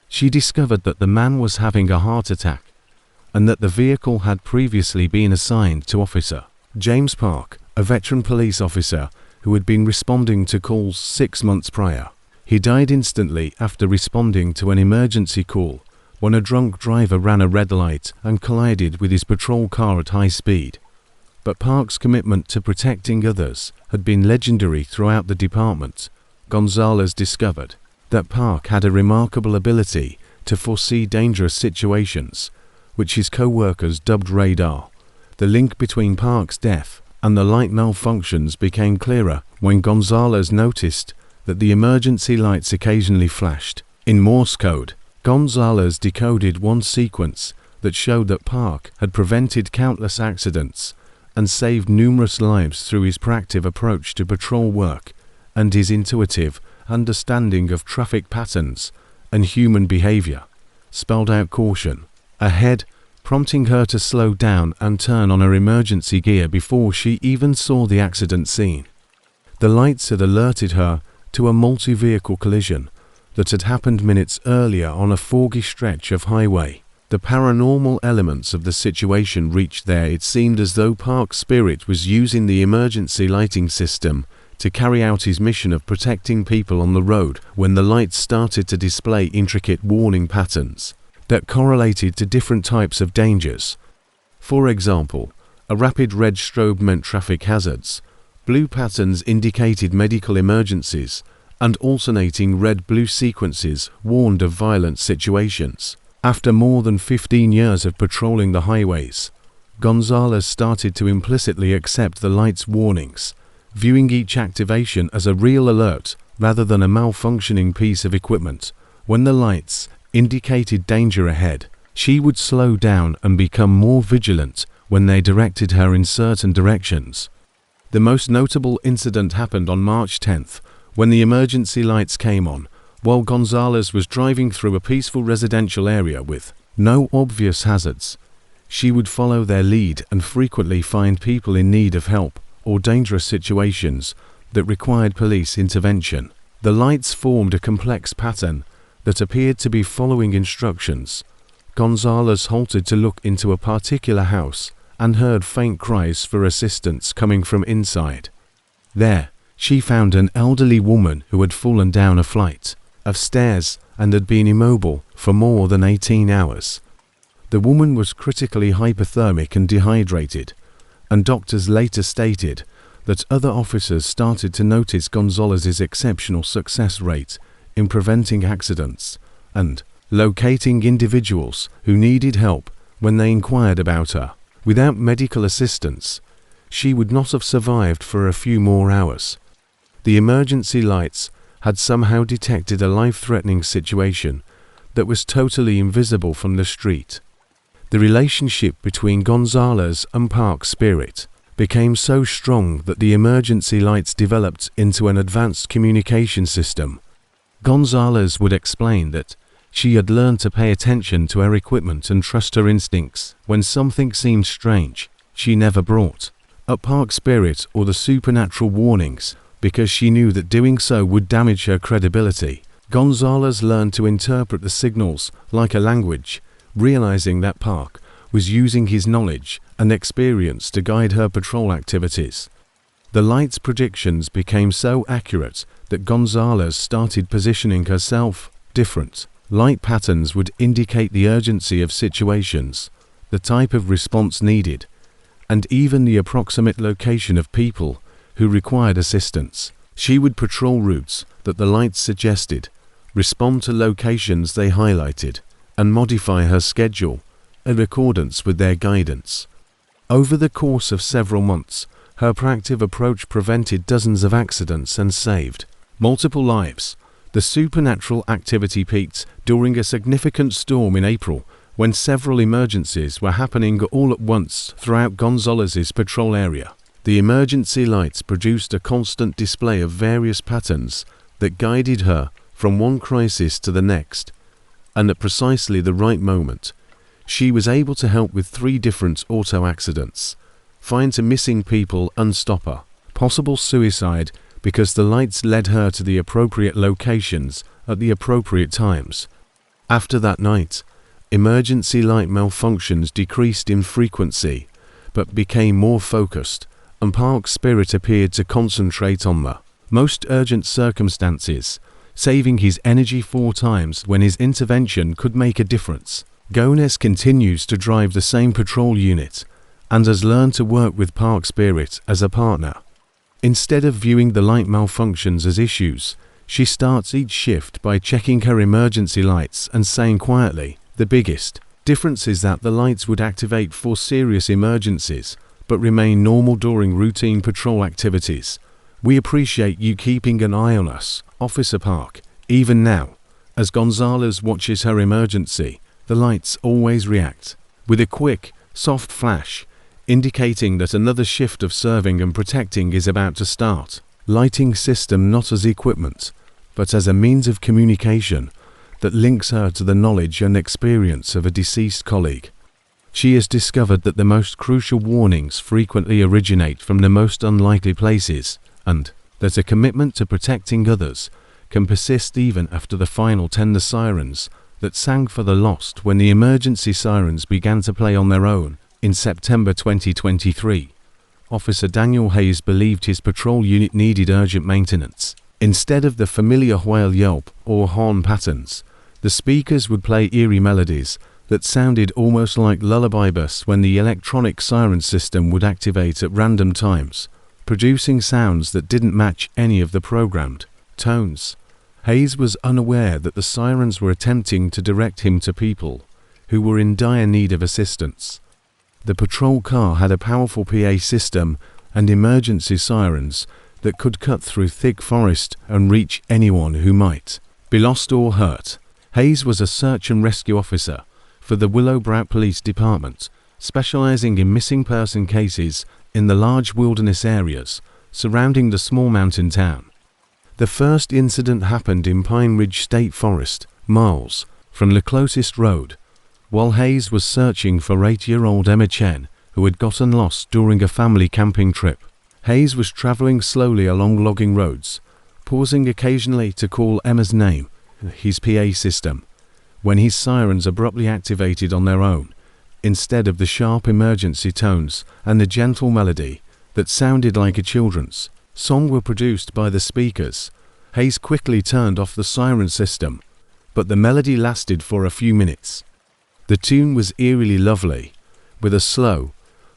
She discovered that the man was having a heart attack and that the vehicle had previously been assigned to Officer James Park, a veteran police officer who had been responding to calls 6 months prior. He died instantly after responding to an emergency call when a drunk driver ran a red light and collided with his patrol car at high speed. But Park's commitment to protecting others had been legendary throughout the department. Gonzalez discovered that Park had a remarkable ability to foresee dangerous situations, which his co-workers dubbed radar. The link between Park's death and the light malfunctions became clearer when Gonzalez noticed that the emergency lights occasionally flashed. In Morse code, Gonzalez decoded one sequence that showed that Park had prevented countless accidents and saved numerous lives through his proactive approach to patrol work and his intuitive understanding of traffic patterns and human behavior. Spelled out caution ahead, prompting her to slow down and turn on her emergency gear before she even saw the accident scene. The lights had alerted her to a multi-vehicle collision that had happened minutes earlier on a foggy stretch of highway. The paranormal elements of the situation reached there. It seemed as though Park's spirit was using the emergency lighting system to carry out his mission of protecting people on the road when the lights started to display intricate warning patterns that correlated to different types of dangers. For example, a rapid red strobe meant traffic hazards, blue patterns indicated medical emergencies, and alternating red-blue sequences warned of violent situations. After more than 15 years of patrolling the highways, Gonzalez started to implicitly accept the light's warnings, viewing each activation as a real alert rather than a malfunctioning piece of equipment. When the lights indicated danger ahead, she would slow down and become more vigilant when they directed her in certain directions. The most notable incident happened on March 10th, when the emergency lights came on, while Gonzalez was driving through a peaceful residential area with no obvious hazards. She would follow their lead and frequently find people in need of help or dangerous situations that required police intervention. The lights formed a complex pattern that appeared to be following instructions. Gonzalez halted to look into a particular house and heard faint cries for assistance coming from inside. There, she found an elderly woman who had fallen down a flight of stairs and had been immobile for more than 18 hours. The woman was critically hypothermic and dehydrated, and doctors later stated that other officers started to notice Gonzalez's exceptional success rate in preventing accidents and locating individuals who needed help when they inquired about her. Without medical assistance, she would not have survived for a few more hours. The emergency lights had somehow detected a life-threatening situation that was totally invisible from the street. The relationship between Gonzalez and Park Spirit became so strong that the emergency lights developed into an advanced communication system. Gonzalez would explain that she had learned to pay attention to her equipment and trust her instincts when something seemed strange. She never brought up Park Spirit or the supernatural warnings because she knew that doing so would damage her credibility. Gonzalez learned to interpret the signals like a language, realizing that Park was using his knowledge and experience to guide her patrol activities. The light's predictions became so accurate that Gonzalez started positioning herself different. Light patterns would indicate the urgency of situations, the type of response needed, and even the approximate location of people who required assistance. She would patrol routes that the lights suggested, respond to locations they highlighted, and modify her schedule in accordance with their guidance. Over the course of several months, her proactive approach prevented dozens of accidents and saved multiple lives. The supernatural activity peaked during a significant storm in April when several emergencies were happening all at once throughout Gonzalez's patrol area. The emergency lights produced a constant display of various patterns that guided her from one crisis to the next, and at precisely the right moment, she was able to help with 3 different auto accidents, find a missing people and stop a possible suicide because the lights led her to the appropriate locations at the appropriate times. After that night, emergency light malfunctions decreased in frequency, but became more focused, and Park Spirit appeared to concentrate on the most urgent circumstances, saving his energy 4 times when his intervention could make a difference. Gomez continues to drive the same patrol unit, and has learned to work with Park Spirit as a partner. Instead of viewing the light malfunctions as issues, she starts each shift by checking her emergency lights and saying quietly, "The biggest difference is that the lights would activate for serious emergencies, but remain normal during routine patrol activities. We appreciate you keeping an eye on us, Officer Park. Even now, as Gonzalez watches her emergency, the lights always react with a quick, soft flash, indicating that another shift of serving and protecting is about to start. Lighting system not as equipment, but as a means of communication that links her to the knowledge and experience of a deceased colleague. She has discovered that the most crucial warnings frequently originate from the most unlikely places, and that a commitment to protecting others can persist even after the final tender sirens that sang for the lost when the emergency sirens began to play on their own. In September 2023, Officer Daniel Hayes believed his patrol unit needed urgent maintenance. Instead of the familiar whale yelp or horn patterns, the speakers would play eerie melodies that sounded almost like lullaby bus when the electronic siren system would activate at random times, producing sounds that didn't match any of the programmed tones. Hayes was unaware that the sirens were attempting to direct him to people who were in dire need of assistance. The patrol car had a powerful PA system and emergency sirens that could cut through thick forest and reach anyone who might be lost or hurt. Hayes was a search and rescue officer for the Willowbrow Police Department, specializing in missing person cases in the large wilderness areas surrounding the small mountain town. The first incident happened in Pine Ridge State Forest, miles from the closest road, while Hayes was searching for 8-year-old Emma Chen, who had gotten lost during a family camping trip. Hayes was traveling slowly along logging roads, pausing occasionally to call Emma's name, his PA system, when his sirens abruptly activated on their own, instead of the sharp emergency tones and the gentle melody that sounded like a children's song were produced by the speakers. Hayes quickly turned off the siren system, but the melody lasted for a few minutes. The tune was eerily lovely, with a slow,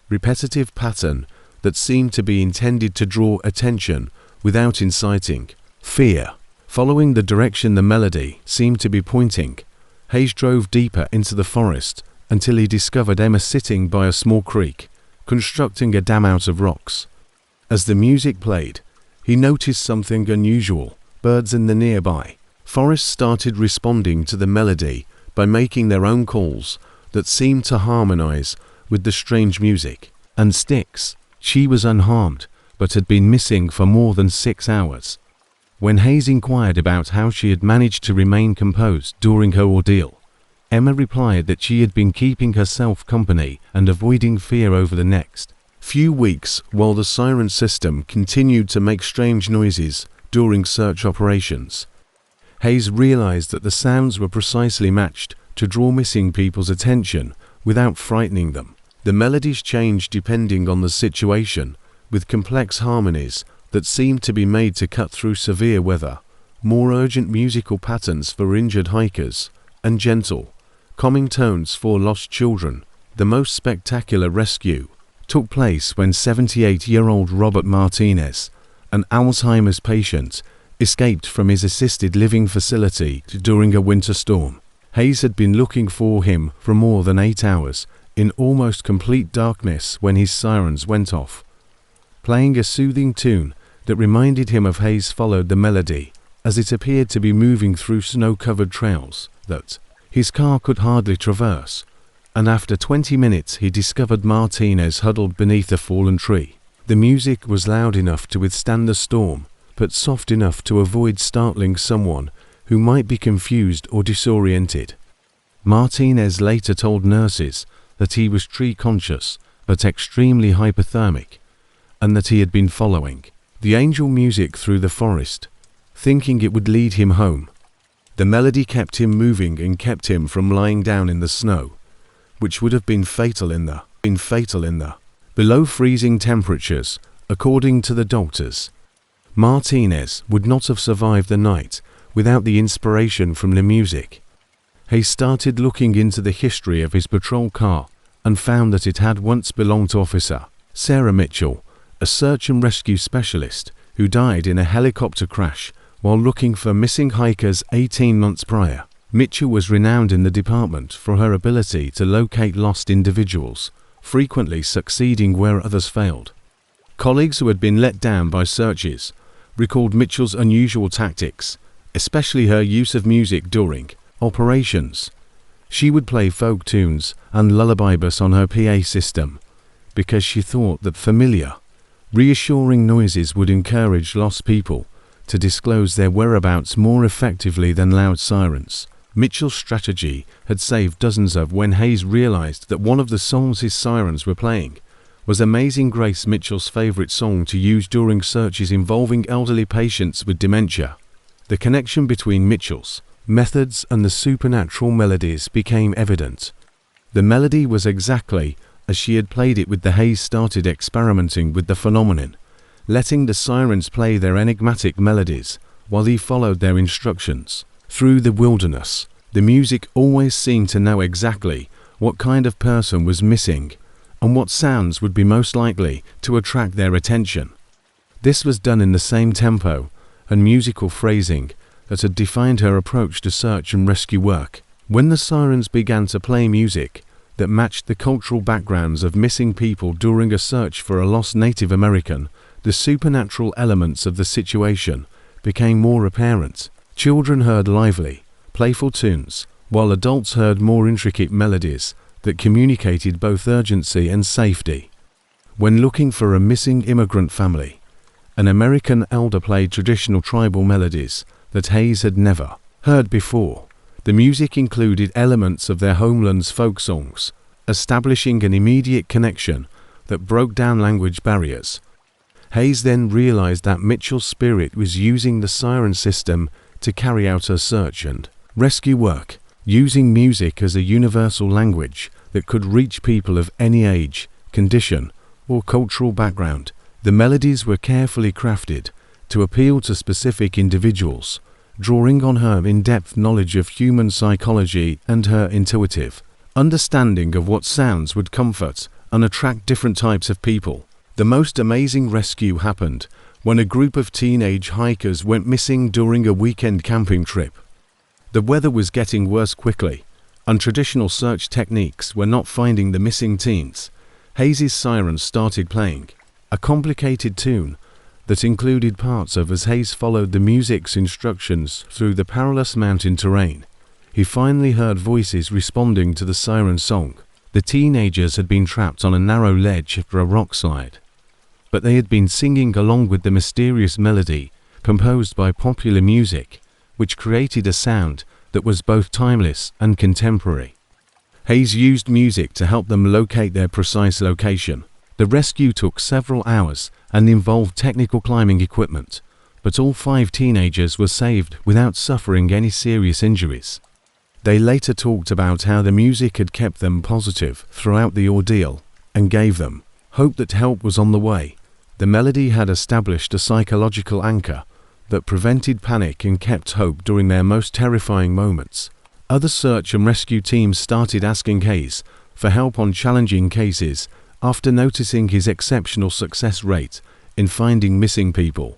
repetitive pattern that seemed to be intended to draw attention without inciting fear. Following the direction the melody seemed to be pointing, Hayes drove deeper into the forest until he discovered Emma sitting by a small creek, constructing a dam out of rocks. As the music played, he noticed something unusual. Birds in the nearby forest started responding to the melody by making their own calls that seemed to harmonize with the strange music. And Styx, she was unharmed, but had been missing for more than 6 hours. When Hayes inquired about how she had managed to remain composed during her ordeal, Emma replied that she had been keeping herself company and avoiding fear over the next few weeks while the siren system continued to make strange noises during search operations. Hayes realized that the sounds were precisely matched to draw missing people's attention without frightening them. The melodies changed depending on the situation, with complex harmonies that seemed to be made to cut through severe weather, more urgent musical patterns for injured hikers, and gentle, calming tones for lost children. The most spectacular rescue took place when 78-year-old Robert Martinez, an Alzheimer's patient, escaped from his assisted living facility during a winter storm. Hayes had been looking for him for more than 8 hours in almost complete darkness when his sirens went off. Playing a soothing tune that reminded him of Hayes followed the melody as it appeared to be moving through snow-covered trails that his car could hardly traverse, and after 20 minutes he discovered Martinez huddled beneath a fallen tree. The music was loud enough to withstand the storm, but soft enough to avoid startling someone who might be confused or disoriented. Martinez later told nurses that he was tree-conscious but extremely hypothermic, and that he had been following the angel music through the forest, thinking it would lead him home. The melody kept him moving and kept him from lying down in the snow, which would have been fatal in the below freezing temperatures, according to the doctors. Martinez would not have survived the night without the inspiration from the music. He started looking into the history of his patrol car and found that it had once belonged to Officer Sarah Mitchell, a search and rescue specialist who died in a helicopter crash while looking for missing hikers 18 months prior. Mitchell was renowned in the department for her ability to locate lost individuals, frequently succeeding where others failed. Colleagues who had been let down by searches recalled Mitchell's unusual tactics, especially her use of music during operations. She would play folk tunes and lullabybus on her PA system because she thought that familiar, reassuring noises would encourage lost people to disclose their whereabouts more effectively than loud sirens. Mitchell's strategy had saved dozens of when Hayes realized that one of the songs his sirens were playing was Amazing Grace, Mitchell's favorite song to use during searches involving elderly patients with dementia. The connection between Mitchell's methods and the supernatural melodies became evident. The melody was exactly as she had played it with the Hayes started experimenting with the phenomenon, letting the sirens play their enigmatic melodies while he followed their instructions. Through the wilderness, the music always seemed to know exactly what kind of person was missing and what sounds would be most likely to attract their attention. This was done in the same tempo and musical phrasing that had defined her approach to search and rescue work. When the sirens began to play music that matched the cultural backgrounds of missing people during a search for a lost Native American, the supernatural elements of the situation became more apparent. Children heard lively, playful tunes, while adults heard more intricate melodies that communicated both urgency and safety. When looking for a missing immigrant family, an American elder played traditional tribal melodies that Hayes had never heard before. The music included elements of their homeland's folk songs, establishing an immediate connection that broke down language barriers. Hayes then realized that Mitchell's spirit was using the siren system to carry out her search and rescue work, using music as a universal language that could reach people of any age, condition, or cultural background. The melodies were carefully crafted to appeal to specific individuals, drawing on her in-depth knowledge of human psychology and her intuitive understanding of what sounds would comfort and attract different types of people. The most amazing rescue happened when a group of teenage hikers went missing during a weekend camping trip. The weather was getting worse quickly, and traditional search techniques were not finding the missing teens. Hayes's sirens started playing, a complicated tune that included parts of as Hayes followed the music's instructions through the perilous mountain terrain. He finally heard voices responding to the siren song. The teenagers had been trapped on a narrow ledge after a rock slide, but they had been singing along with the mysterious melody composed by popular music, which created a sound that was both timeless and contemporary. Hayes used music to help them locate their precise location. The rescue took several hours and involved technical climbing equipment, but all 5 teenagers were saved without suffering any serious injuries. They later talked about how the music had kept them positive throughout the ordeal and gave them hope that help was on the way. The melody had established a psychological anchor that prevented panic and kept hope during their most terrifying moments. Other search and rescue teams started asking Hayes for help on challenging cases after noticing his exceptional success rate in finding missing people.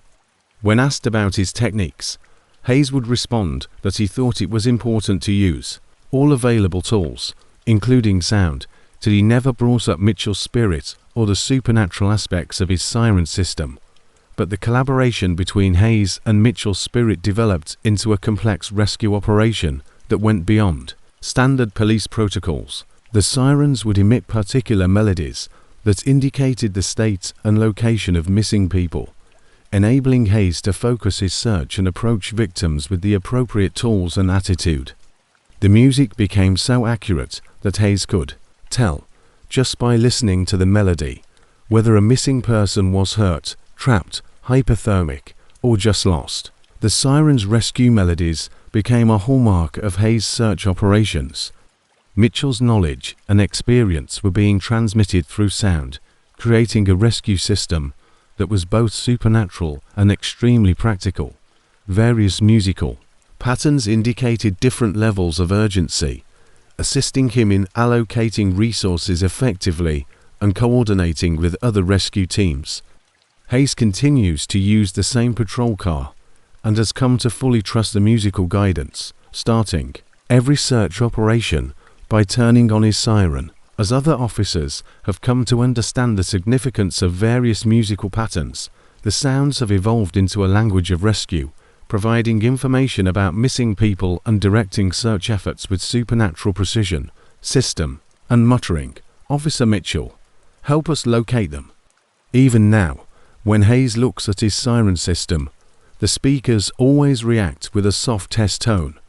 When asked about his techniques, Hayes would respond that he thought it was important to use all available tools, including sound, till he never brought up Mitchell's spirit or the supernatural aspects of his siren system. But the collaboration between Hayes and Mitchell's spirit developed into a complex rescue operation that went beyond standard police protocols. The sirens would emit particular melodies that indicated the state and location of missing people, enabling Hayes to focus his search and approach victims with the appropriate tools and attitude. The music became so accurate that Hayes could tell, just by listening to the melody, whether a missing person was hurt, trapped, hypothermic, or just lost. The sirens' rescue melodies became a hallmark of Hayes' search operations. Mitchell's knowledge and experience were being transmitted through sound, creating a rescue system that was both supernatural and extremely practical. Various musical patterns indicated different levels of urgency, assisting him in allocating resources effectively and coordinating with other rescue teams. Hayes continues to use the same patrol car and has come to fully trust the musical guidance, starting every search operation by turning on his siren. As other officers have come to understand the significance of various musical patterns, the sounds have evolved into a language of rescue, providing information about missing people and directing search efforts with supernatural precision, system, and muttering. Officer Mitchell, help us locate them. Even now, when Hayes looks at his siren system, the speakers always react with a soft test tone,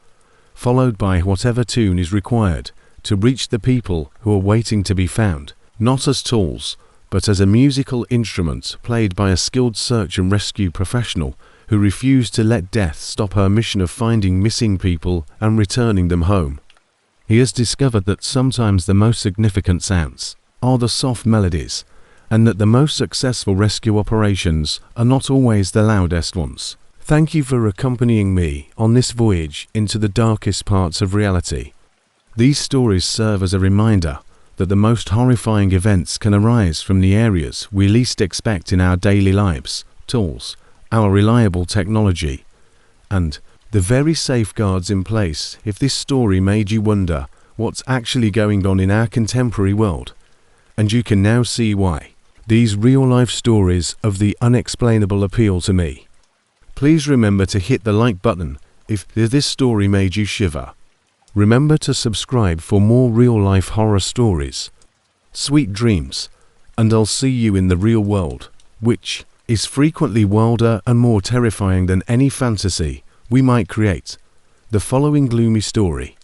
followed by whatever tune is required to reach the people who are waiting to be found, not as tools, but as a musical instrument played by a skilled search and rescue professional who refused to let death stop her mission of finding missing people and returning them home. He has discovered that sometimes the most significant sounds are the soft melodies, and that the most successful rescue operations are not always the loudest ones. Thank you for accompanying me on this voyage into the darkest parts of reality. These stories serve as a reminder that the most horrifying events can arise from the areas we least expect in our daily lives, tools, our reliable technology, and the very safeguards in place. If this story made you wonder what's actually going on in our contemporary world, and you can now see why, these real-life stories of the unexplainable appeal to me. Please remember to hit the like button if this story made you shiver. Remember to subscribe for more real-life horror stories. Sweet dreams, and I'll see you in the real world, which is frequently wilder and more terrifying than any fantasy we might create. The following gloomy story.